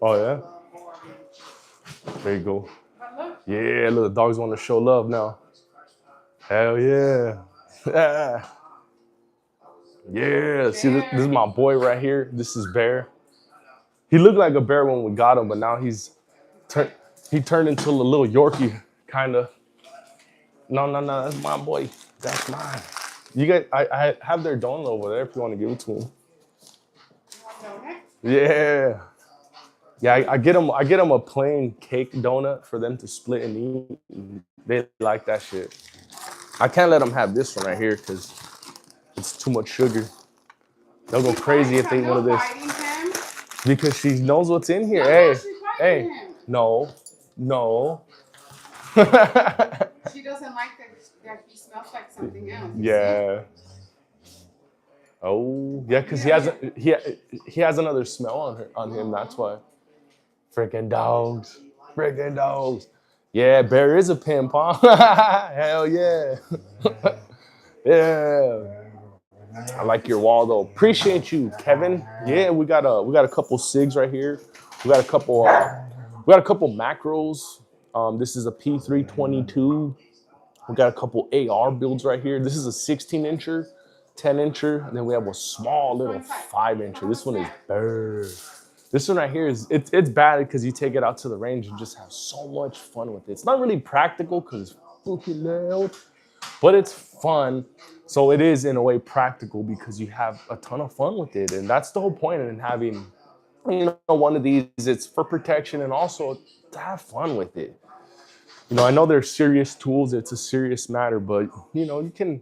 Oh yeah? There you go. Yeah, little dogs want to show love now. Hell yeah. Yeah. Yeah. See, this is my boy right here. This is Bear. He looked like a bear when we got him, but now he turned into a little Yorkie, kind of. No, that's my boy. That's mine. You guys, I have their donut over there if you want to give it to him. Yeah. Yeah, I get them a plain cake donut for them to split and eat. They like that shit. I can't let them have this one right here because it's too much sugar. They'll go crazy if they eat one of this. Because she knows what's in here. Hey, no. She doesn't like that he smells like something else. Yeah. Oh, yeah, because he has another smell on him. That's why. Freaking dogs. Yeah, Bear is a pimp, huh? Hell yeah. Yeah. I like your wall though. Appreciate you, Kevin. Yeah, we got a couple SIGs right here. We got a couple macros. This is a P322. We got a couple AR builds right here. This is a 16-incher, 10-incher, and then we have a small little 5-incher. This one is bird. This one right here it's bad because you take it out to the range and just have so much fun with it. It's not really practical because it's fucking loud, but it's fun. So it is in a way practical because you have a ton of fun with it, and that's the whole point in having, one of these. It's for protection and also to have fun with it. I know they're serious tools. It's a serious matter, but you can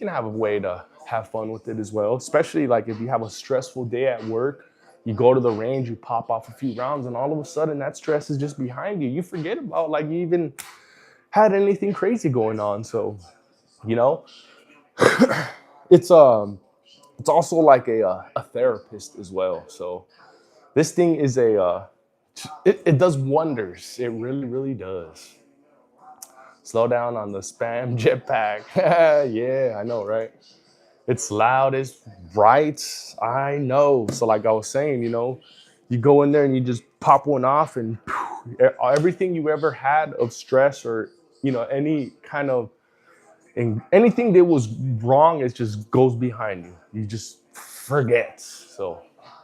have a way to have fun with it as well. Especially like if you have a stressful day at work, you go to the range, you pop off a few rounds, and all of a sudden that stress is just behind you. You forget about like you even had anything crazy going on. So, it's also like a therapist as well. So this thing is it does wonders. It really, really does. Slow down on the spam jetpack. Yeah, I know, right? It's loud, it's bright. I know. So like I was saying, you go in there and you just pop one off and everything you ever had of stress or, any kind of, and anything that was wrong, it just goes behind you. You just forget. So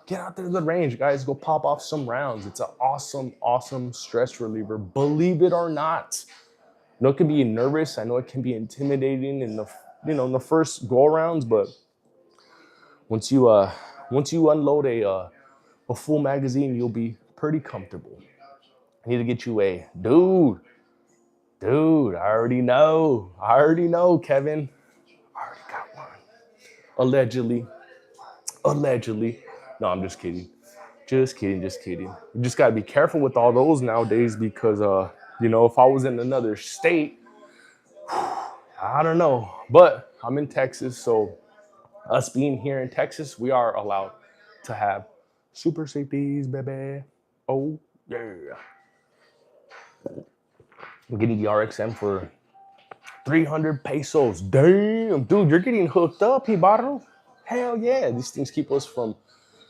get out there to the range, guys. Go pop off some rounds. It's an awesome, awesome stress reliever. Believe it or not. I know it can be nervous. I know it can be intimidating in the first go rounds, but once you unload a full magazine, you'll be pretty comfortable. I need to get you a dude. I already know, Kevin. I already got one. Allegedly. No, I'm just kidding. Just kidding. You just gotta be careful with all those nowadays because if I was in another state, I don't know. But I'm in Texas, so Us being here in Texas, we are allowed to have super safeties, baby. Oh yeah. I'm getting the RXM for 300 pesos. Damn, dude, you're getting hooked up, Hibaro. Hell yeah. These things keep us from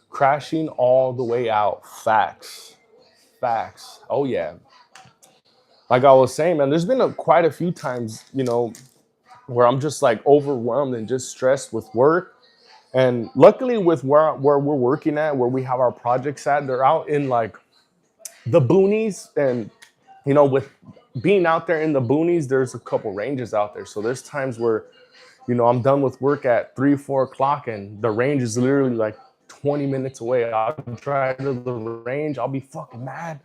crashing all the way out. Facts. Facts. Oh yeah. Like I was saying, man, there's been quite a few times, where I'm just like overwhelmed and just stressed with work. And luckily, with where we're working at, where we have our projects at, they're out in like the boonies. And, with being out there in the boonies, there's a couple ranges out there. So there's times where, I'm done with work at 3, 4 o'clock and the range is literally like 20 minutes away. I'll drive to the range. I'll be fucking mad,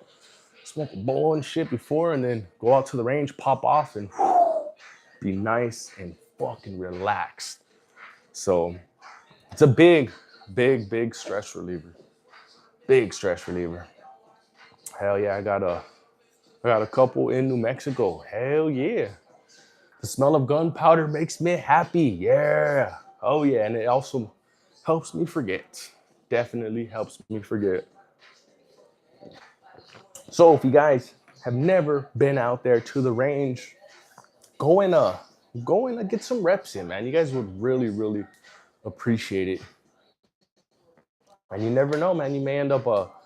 smoke a bowl and shit before, and then go out to the range, pop off, and be nice and fucking relaxed. So it's a big, big, big stress reliever. Big stress reliever. Hell yeah, I got a couple in New Mexico. Hell yeah. The smell of gunpowder makes me happy. Yeah. Oh yeah, and it also helps me forget. Definitely helps me forget. So if you guys have never been out there to the range, go and get some reps in, man. You guys would really, really appreciate it. And you never know, man. You may end up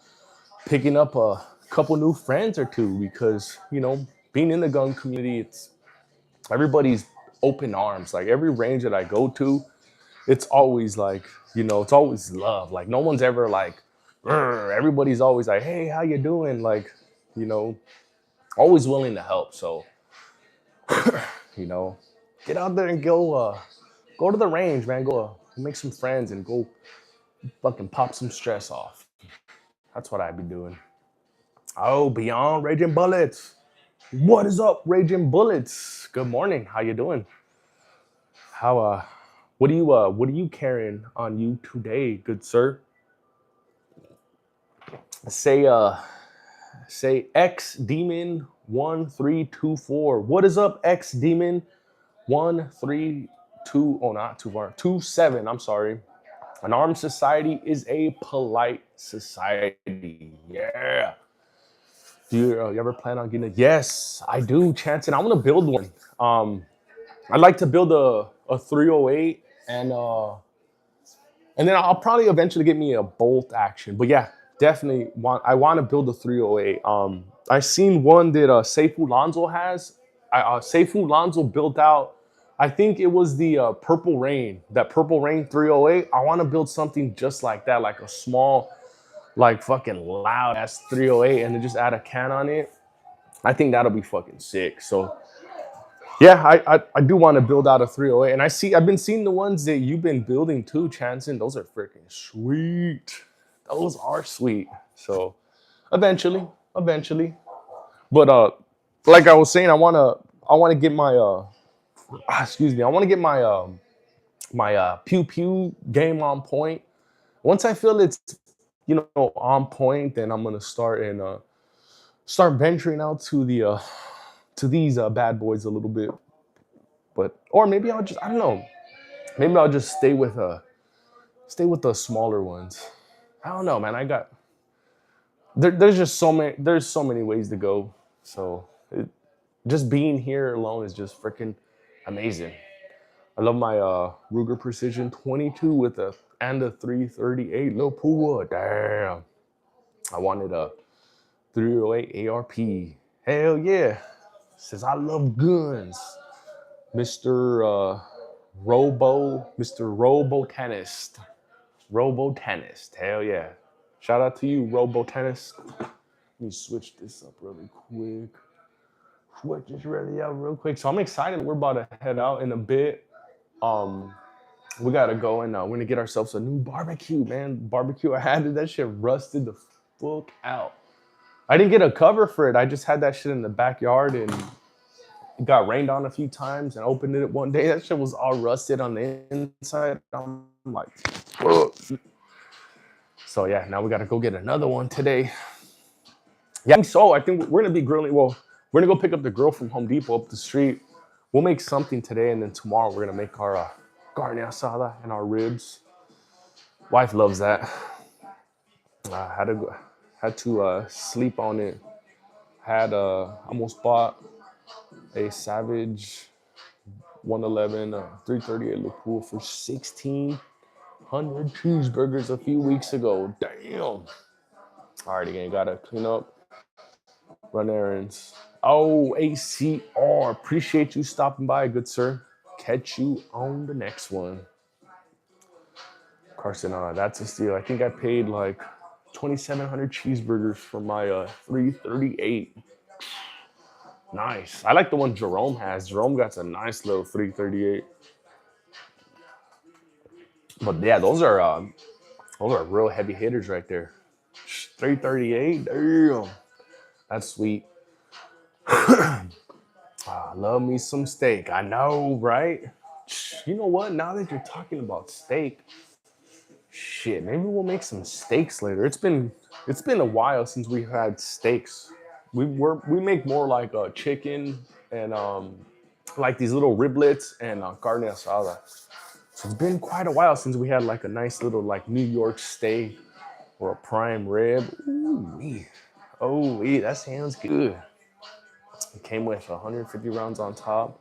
picking up a couple new friends or two because being in the gun community, it's everybody's open arms. Like every range that I go to, it's always like it's always love. Like no one's ever like, "Grr." Everybody's always like, hey, how you doing? Like, you know, always willing to help. So you know, get out there and go to the range, man. Go make some friends and go fucking pop some stress off. That's what I'd be doing. Oh, beyond raging bullets. What is up, raging bullets? Good morning. How you doing? How what are you carrying on you today, good sir? Say say X Demon 1324. What is up, X Demon 132? Oh, not 27. I'm sorry. An armed society is a polite society. Yeah. Do you ever plan on getting it? Yes, I do, Chance, and I want to build one. I'd like to build a 308 and then I'll probably eventually get me a bolt action. But yeah, definitely I want to build a 308. I seen one that Seifu Lonzo has. Seifu Lonzo built out. I think it was the Purple Rain, that Purple Rain 308. I want to build something just like that, like a small, like fucking loud ass 308, and then just add a can on it. I think that'll be fucking sick. So yeah, I do want to build out a 308, and I've been seeing the ones that you've been building too, Chanson. Those are freaking sweet. Those are sweet. So eventually. But like I was saying, I wanna get my excuse me, I wanna get my pew pew game on point. Once I feel it's on point, then I'm gonna start venturing out to these bad boys a little bit. But or maybe I don't know. Maybe I'll just stay with the smaller ones. I don't know, man. There's just so many ways to go. So just being here alone is just freaking amazing. I love my Ruger Precision 22 with a and a 338 Lil Pua. Damn. I wanted a 308 ARP. Hell yeah. Says I love guns. Mr. Mr. Robotanist. Robotanist. Hell yeah. Shout out to you, Robotanist. Let me switch this up really quick. Switch this really out real quick. So I'm excited. We're about to head out in a bit. Um, we gotta go and we're gonna get ourselves a new barbecue, man. Barbecue I had that shit rusted the fuck out. I didn't get a cover for it. I just had that shit in the backyard and it got rained on a few times and opened it one day. That shit was all rusted on the inside. I'm like, ugh. So yeah, now we gotta go get another one today. Yeah, so I think we're gonna be grilling. Well, we're gonna go pick up the grill from Home Depot up the street. We'll make something today, and then tomorrow we're gonna make our carne asada and our ribs. Wife loves that. I had to sleep on it. Had almost bought a Savage 111 338 Le Pool for 1,600 cheeseburgers a few weeks ago. Damn. All right, again, gotta clean up, run errands. Oh, ACR, appreciate you stopping by, good sir. Catch you on the next one. Carson, that's a steal. I think I paid like 2,700 cheeseburgers for my 338. Nice. I like the one Jerome has. Jerome got a nice little 338. But yeah, those are real heavy hitters right there. 338, damn. That's sweet. Love me some steak. I know, right? You know what? Now that you're talking about steak, shit, maybe we'll make some steaks later. It's been a while since we had steaks. We make more like chicken and like these little riblets and carne asada. So it's been quite a while since we had like a nice little like New York steak or a prime rib. Ooh, oh, that sounds good. It came with 150 rounds on top.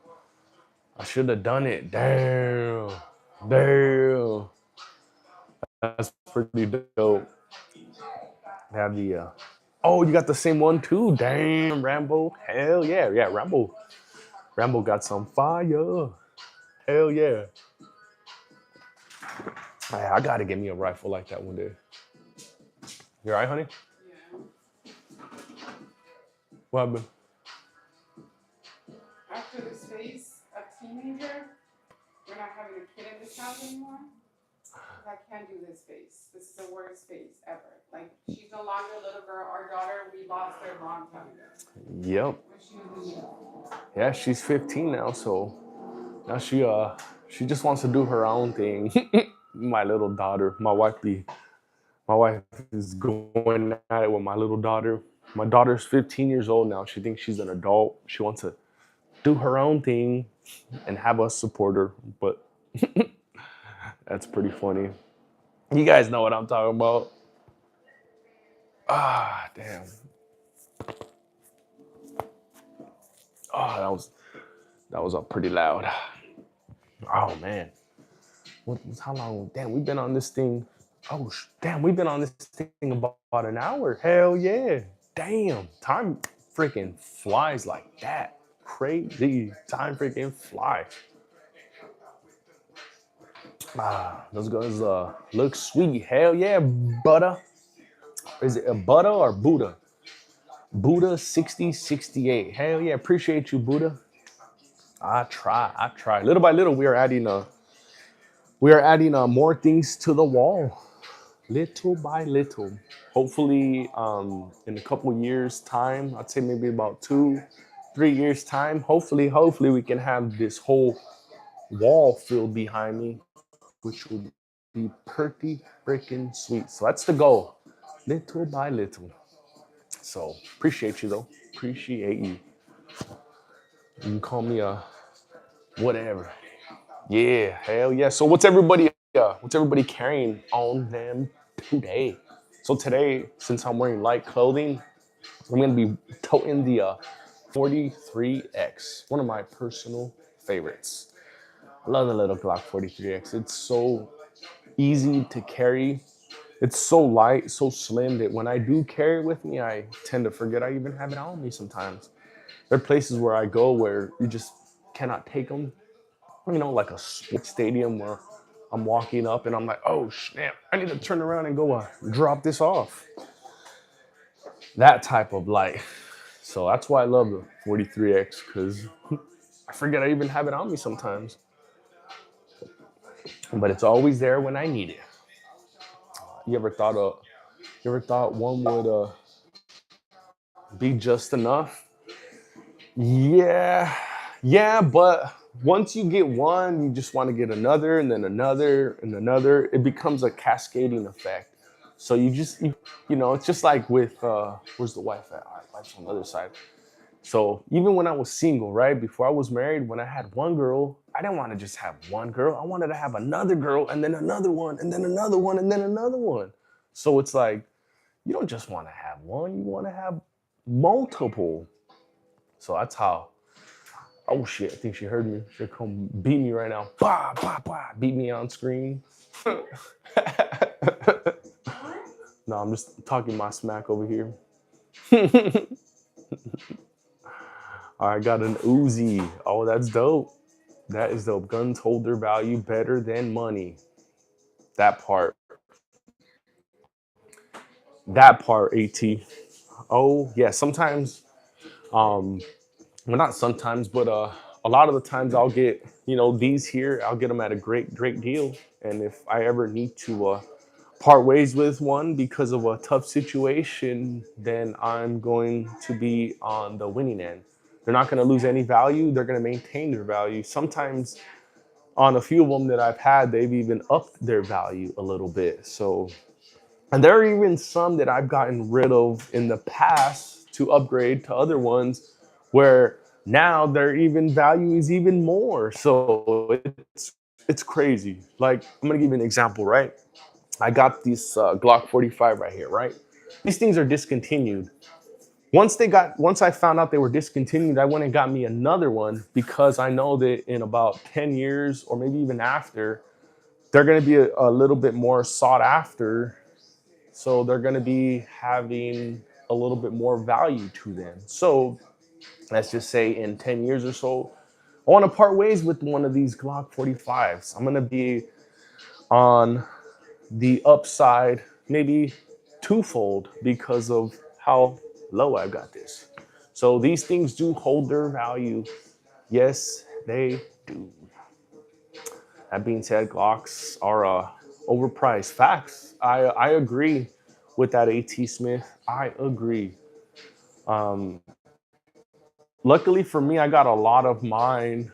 I should have done it. Damn. Damn. That's pretty dope. Have the oh, you got the same one too. Damn, Rambo. Hell yeah. Yeah, Rambo. Rambo got some fire. Hell yeah. I gotta get me a rifle like that one day. You alright, honey? Yeah. What happened? After this phase of teenager, we're not having a kid in this house anymore. I can't do this phase. This is the worst phase ever. Like, she's no longer a little girl. Our daughter, we lost her a long time ago. Yep. When she was little. Yeah, she's 15 now, so now she just wants to do her own thing. My little daughter, my wife is going at it with my little daughter. My daughter's 15 years old now. She thinks she's an adult. She wants to do her own thing and have us support her, but that's pretty funny. You guys know what I'm talking about. Ah, damn. Oh, that was pretty loud. Oh man. How long? Damn, we've been on this thing. Oh, damn, we've been on this thing about an hour. Hell yeah. Damn, time freaking flies like that. Crazy. Time freaking flies. Those guys look sweet. Hell yeah, butter. Is it a butter or Buddha? Buddha 6068. Hell yeah, appreciate you, Buddha. I try. Little by little, we are adding more things to the wall, little by little. Hopefully, in a couple years' time, I'd say maybe about 2-3 years' time. Hopefully, we can have this whole wall filled behind me, which will be pretty freaking sweet. So that's the goal, little by little. So appreciate you though. Appreciate you. You can call me whatever. Yeah, hell yeah. So what's everybody carrying on them today? So today, since I'm wearing light clothing, I'm gonna be toting the 43X, one of my personal favorites. I love the little Glock 43X. It's so easy to carry. It's so light, so slim that when I do carry it with me, I tend to forget I even have it on me sometimes. There are places where I go where you just cannot take them. You know, like a sports stadium where I'm walking up and I'm like, oh snap, I need to turn around and go drop this off. That type of light. So that's why I love the 43X, because I forget I even have it on me sometimes. But it's always there when I need it. You ever thought one would be just enough? Yeah, yeah, but once you get one, you just want to get another and then another and another. It becomes a cascading effect. So it's just like with where's the wife at? All right, wife's on the other side. So even when I was single, right before I was married, when I had one girl, I didn't want to just have one girl. I wanted to have another girl and then another one and then another one and then another one. So it's like, you don't just want to have one, you want to have multiple. So that's how, oh shit, I think she heard me. She'll come beat me right now. Bah, bah, bah, beat me on screen. No, I'm just talking my smack over here. I got an Uzi. Oh, that's dope. That is dope. Guns hold their value better than money. That part. That part, AT. Oh, yeah. Sometimes, well, not sometimes, but a lot of the times I'll get, these here, I'll get them at a great deal. And if I ever need to part ways with one because of a tough situation, then I'm going to be on the winning end. They're not going to lose any value. They're going to maintain their value. Sometimes on a few of them that I've had, they've even upped their value a little bit. So, and there are even some that I've gotten rid of in the past to upgrade to other ones where now their even value is even more. So it's crazy. Like, I'm going to give you an example, right? I got this Glock 45 right here, right? These things are discontinued. Once I found out they were discontinued, I went and got me another one because I know that in about 10 years or maybe even after, they're going to be a little bit more sought after. So they're going to be having a little bit more value to them. So let's just say in 10 years or so, I want to part ways with one of these Glock 45s. I'm going to be on the upside, maybe twofold because of how low I got this. So these things do hold their value. Yes, they do. That being said, Glocks are overpriced. Facts. I agree with that, AT Smith. I agree. Luckily for me, I got a lot of mine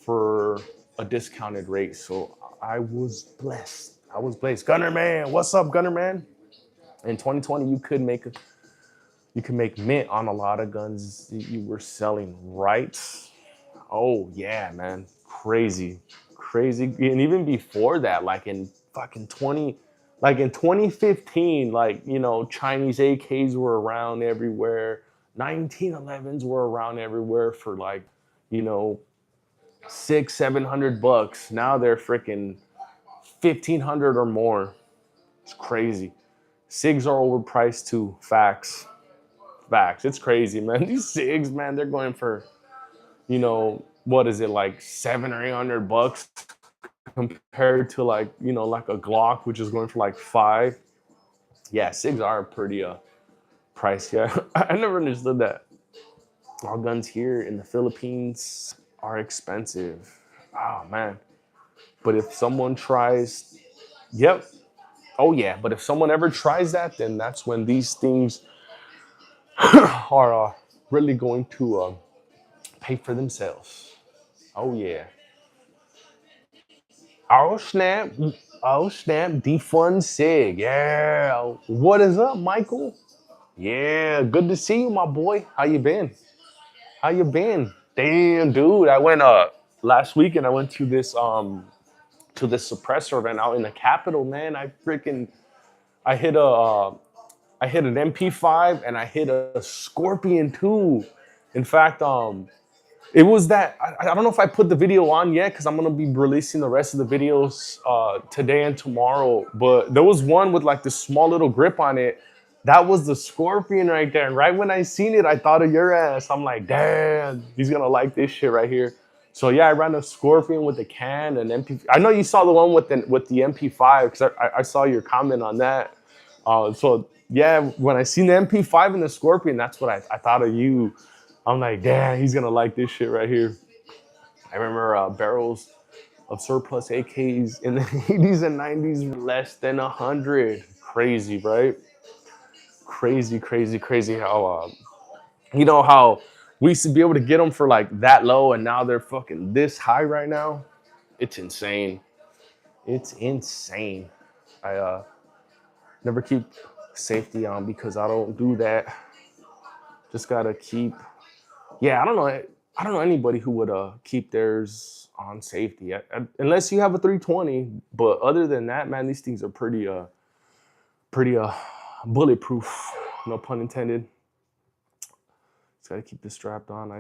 for a discounted rate. So I was blessed. I was blessed. Gunner Man, what's up, Gunner Man? In 2020, you could make mint on a lot of guns you were selling, right? Oh yeah, man, crazy. And even before that, like in fucking 2015, like Chinese AKs were around everywhere. 1911s were around everywhere for like, you know, 600-700 bucks. Now they're freaking 1,500 or more. It's crazy. SIGs are overpriced too. Facts. It's crazy, man. These SIGs, man, they're going for, what is it, like 700 or 800 bucks compared to like, like a Glock, which is going for like 5. Yeah, SIGs are pretty pricey. Yeah, I never understood that. All guns here in the Philippines are expensive. Oh man. But if someone tries, yep. Oh yeah. But if someone ever tries that, then that's when these things are really going to pay for themselves. Oh yeah. Oh snap. Oh snap. Defund Sig. Yeah. What is up, Michael? Yeah. Good to see you, my boy. How you been? How you been? Damn, dude. I went last weekend. I went to this suppressor event out in the Capitol. Man, I hit an MP5 and I hit a Scorpion too. In fact, it was that I don't know if I put the video on yet because I'm gonna be releasing the rest of the videos today and tomorrow. But there was one with like this small little grip on it. That was the Scorpion right there. And right when I seen it, I thought of your ass. I'm like, damn, he's gonna like this shit right here. So yeah, I ran a Scorpion with a can and MP. I know you saw the one with the MP5 because I saw your comment on that. So yeah, when I seen the MP5 and the Scorpion, that's what I thought of you. I'm like, damn, he's gonna like this shit right here. I remember barrels of surplus AKs in the 80s and 90s less than 100. Crazy, right? Crazy how how we used to be able to get them for like that low and now they're fucking this high right now. It's insane. It's insane. I never keep safety on because I don't do that. Just gotta keep. Yeah, I don't know. I don't know anybody who would keep theirs on safety unless you have a 320. But other than that, man, these things are pretty bulletproof. No pun intended. Just gotta keep this strapped on.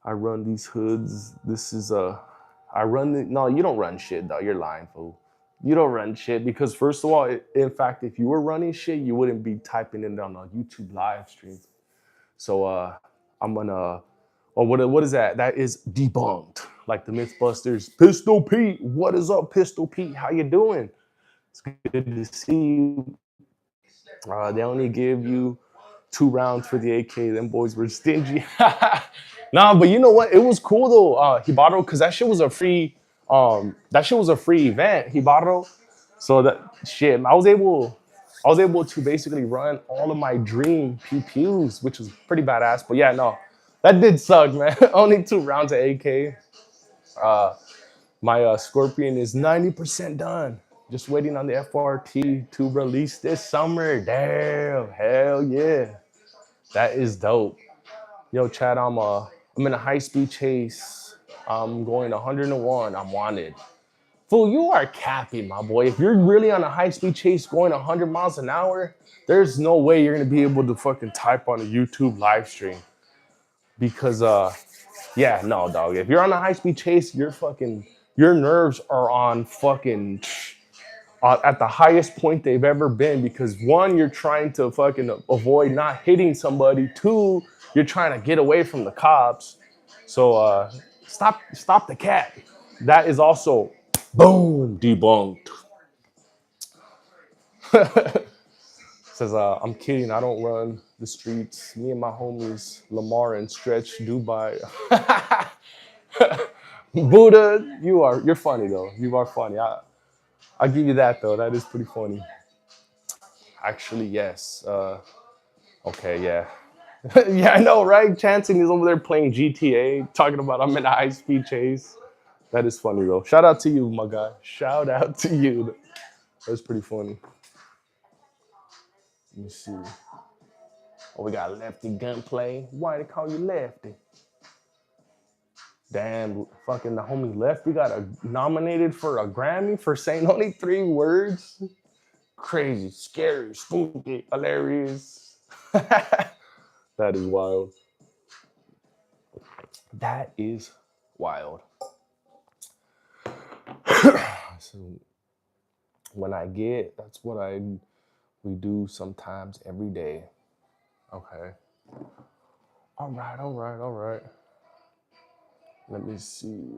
I run these hoods. This is I run the no. You don't run shit though. You're lying, fool. You don't run shit because first of all, in fact, if you were running shit, you wouldn't be typing it on a YouTube live stream. So I'm gonna. Or what is that? That is debunked. Like the Mythbusters. Pistol Pete, what is up, Pistol Pete? How you doing? It's good to see you. They only give you 2 rounds for the AK. Them boys were stingy. Nah, but you know what? It was cool though, Hibaro, because that shit was a free. That shit was a free event, Hibaro. So that shit, I was able to basically run all of my dream PPUs, which was pretty badass. But yeah, no, that did suck, man. Only 2 rounds of AK. My Scorpion is 90% done. Just waiting on the FRT to release this summer. Damn, hell yeah, that is dope. Yo, Chad, I'm in a high speed chase. I'm going 101. I'm wanted. Fool, you are capping, my boy. If you're really on a high speed chase going 100 miles an hour, there's no way you're gonna be able to fucking type on a YouTube live stream. Because yeah, no, dog. If you're on a high speed chase, your nerves are on fucking at the highest point they've ever been. Because one, you're trying to fucking avoid not hitting somebody. Two, you're trying to get away from the cops. So stop the cat. That is also boom debunked. Says I'm kidding. I don't run the streets. Me and my homies Lamar and Stretch Dubai. Buddha, you're funny though. You are funny. I'll give you that though. That is pretty funny. Actually, yes. Okay, yeah. Yeah, I know, right? Chancing is over there playing GTA, talking about I'm in a high speed chase. That is funny though. Shout out to you, my guy. Shout out to you. That's pretty funny. Let me see. Oh, we got Lefty Gunplay. Why they call you Lefty? Damn, fucking the homie Lefty got nominated for a Grammy for saying only 3 words. Crazy, scary, spooky, hilarious. That is wild. That is wild. So when I get, that's what we do sometimes every day. Okay. All right. Let me see.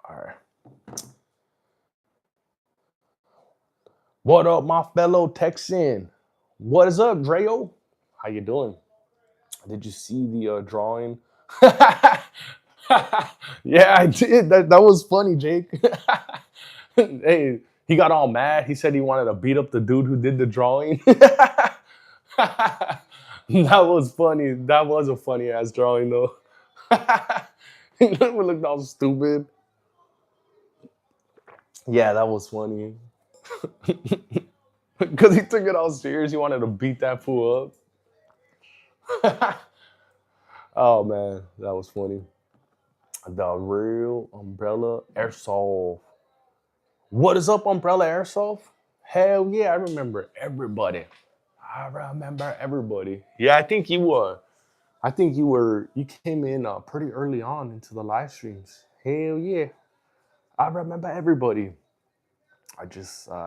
All right. What up, my fellow Texan? What is up, Dreo? How you doing? Did you see the drawing? Yeah, I did. That was funny, Jake. Hey, he got all mad. He said he wanted to beat up the dude who did the drawing. That was funny. That was a funny ass drawing, though. He looked all stupid. Yeah, that was funny. Because he took it all serious. He wanted to beat that fool up. Oh, man. That was funny. The real Umbrella Airsoft. What is up, Umbrella Airsoft? Hell yeah, I remember everybody. Yeah, I think you came in pretty early on into the live streams. Hell yeah. I remember everybody. I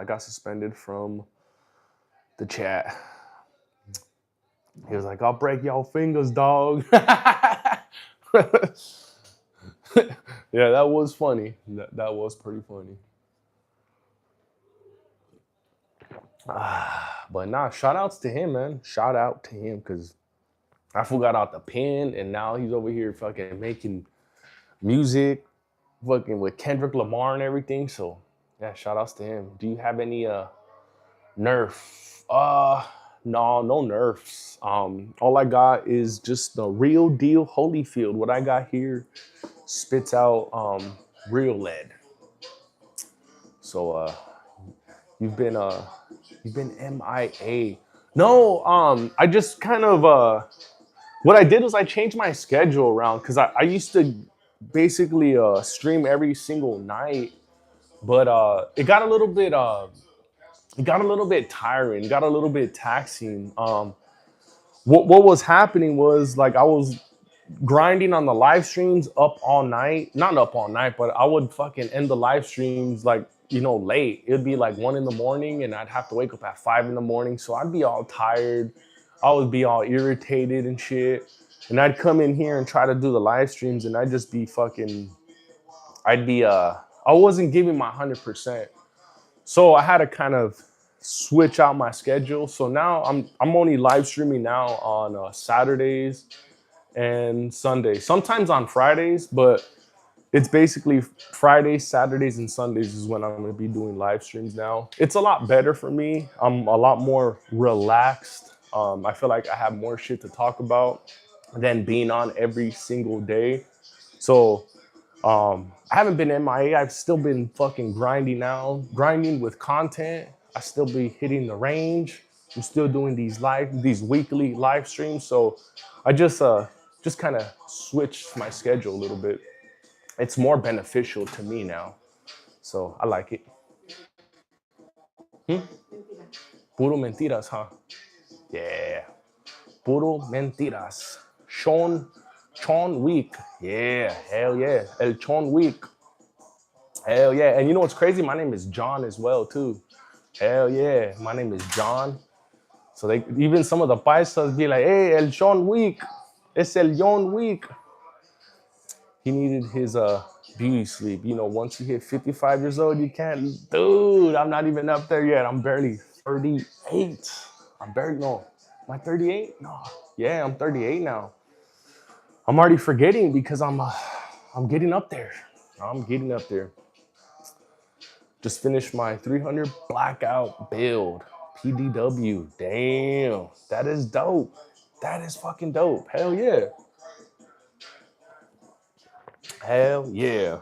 got suspended from the chat. He was like, I'll break y'all fingers, dog. Yeah, that was funny. That was pretty funny. But nah, shout outs to him, man. Shout out to him because I forgot out the pen and now he's over here fucking making music, fucking with Kendrick Lamar and everything. So yeah, shout outs to him. Do you have any nerf? No nerfs. All I got is just the real deal Holyfield. What I got here spits out real lead. So you've been MIA. No, I just kind of what I did was I changed my schedule around because I used to basically stream every single night, but it got a little bit tiring, got a little bit taxing. What was happening was like I was grinding on the live streams up all night. Not up all night, but I would fucking end the live streams like, late. It'd be like 1 in the morning and I'd have to wake up at 5 in the morning. So I'd be all tired. I would be all irritated and shit. And I'd come in here and try to do the live streams and I'd just be fucking, I wasn't giving my 100%. So I had to kind of switch out my schedule. So now I'm only live streaming now on Saturdays and Sundays. Sometimes on Fridays, but it's basically Fridays, Saturdays, and Sundays is when I'm going to be doing live streams now. It's a lot better for me. I'm a lot more relaxed. I feel like I have more shit to talk about than being on every single day. So I haven't been MIA. I've still been fucking grinding now, grinding with content. I still be hitting the range. I'm still doing these weekly live streams. So I just kind of switched my schedule a little bit. It's more beneficial to me now. So I like it. Puro mentiras, huh? Yeah. Puro mentiras. Chon Week. Yeah, hell yeah. El Chon Week. Hell yeah. And you know what's crazy? My name is John as well, too. Hell yeah. My name is John. So they even some of the paisas be like, hey, El John Week. It's El John Week. He needed his beauty sleep. Once you hit 55 years old, you can't. Dude, I'm not even up there yet. I'm barely 38. No. Am I 38? No. Yeah, I'm 38 now. I'm already forgetting because I'm getting up there. I'm getting up there. Just finished my 300 blackout build. PDW. Damn. That is dope. That is fucking dope. Hell yeah. Hell yeah.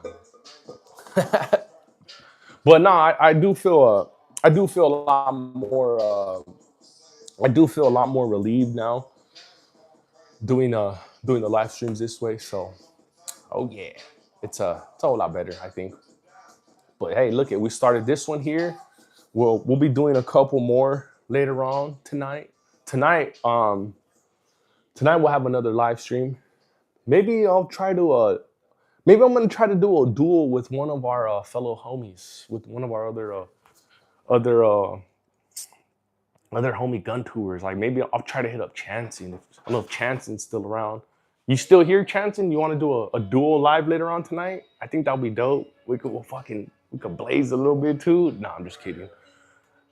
But no, I do feel a lot more I do feel a lot more relieved now doing the live streams this way. So oh yeah. It's a whole lot better, I think. But hey, look we started this one here. We'll be doing a couple more later on tonight. Tonight we'll have another live stream. Maybe maybe I'm gonna try to do a duel with one of our fellow homies, with one of our other homie gun tours. Like maybe I'll try to hit up Chancing. I don't know if Chancing's still around. You still here, Chancing? You want to do a duel live later on tonight? I think that'll be dope. We could blaze a little bit too. No, I'm just kidding.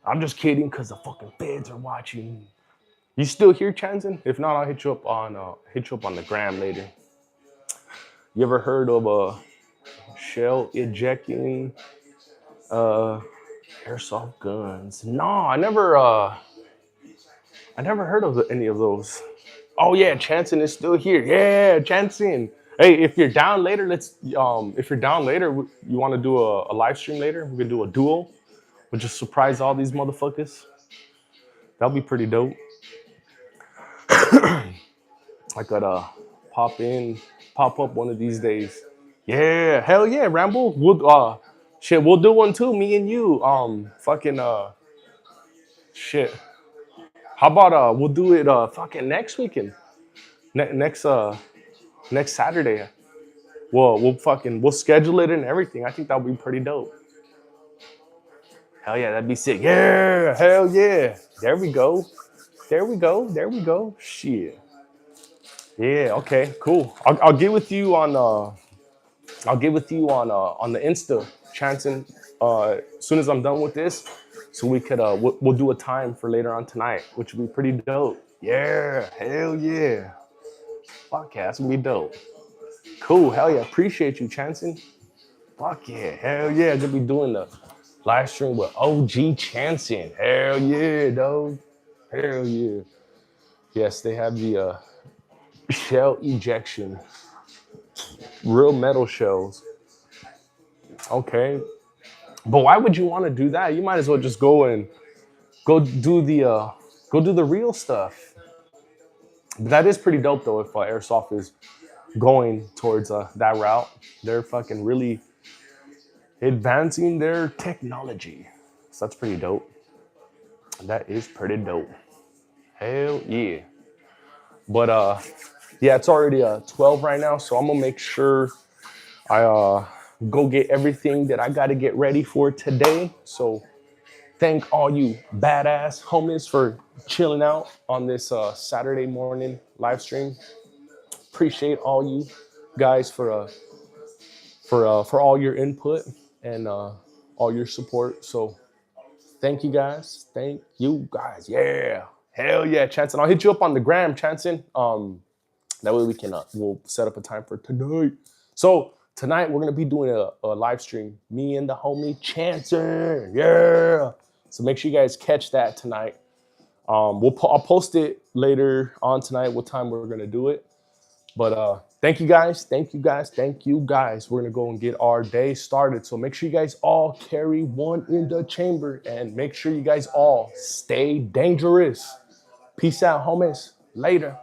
I'm just kidding because the fucking feds are watching. You still here, Chancing? If not, I'll hit you up on the gram later. You ever heard of a shell ejecting airsoft guns? No, I never heard of any of those. Oh yeah, Chanson is still here. Yeah, Chanson. Hey, if you're down later, if you're down later, you want to do a live stream later? We can do a duel. We'll just surprise all these motherfuckers. That'll be pretty dope. I gotta pop up one of these days. Yeah, hell yeah, Rambo. We'll do one too, me and you. Shit. How about we'll do it fucking next weekend. Next Saturday. We'll schedule it and everything. I think that'll be pretty dope. Hell yeah, that'd be sick. Yeah, hell yeah. There we go. Shit. Yeah, okay, cool. I'll get with you on the Insta, Chanson, as soon as I'm done with this, so we could we'll do a time for later on tonight, which would be pretty dope. Yeah, hell yeah. Fuck yeah, that's gonna be dope. Cool, hell yeah, appreciate you, Chanson. Fuck yeah, hell yeah, gonna be doing the live stream with OG Chanson. Hell yeah, dog. Hell yeah. Yes, they have the shell ejection, real metal shells. Okay, but why would you want to do that? You might as well just go do Go do the real stuff. But that is pretty dope though. If Airsoft is going towards that route, they're fucking really advancing their technology. So that's pretty dope. That is pretty dope. Hell yeah. But yeah, it's already 12 right now, so I'm gonna make sure I go get everything that I gotta get ready for today. So thank all you badass homies for chilling out on this Saturday morning live stream. Appreciate all you guys for all your input and all your support. So thank you guys. Thank you guys. Yeah. Hell yeah, Chanson. I'll hit you up on the gram, Chanson. That way we can we'll set up a time for tonight. So tonight we're gonna be doing a live stream. Me and the homie Chanson. Yeah. So make sure you guys catch that tonight. I'll post it later on tonight what time we're gonna do it. But thank you guys. Thank you guys. Thank you guys. We're gonna go and get our day started. So make sure you guys all carry one in the chamber and make sure you guys all stay dangerous. Peace out, homies. Later.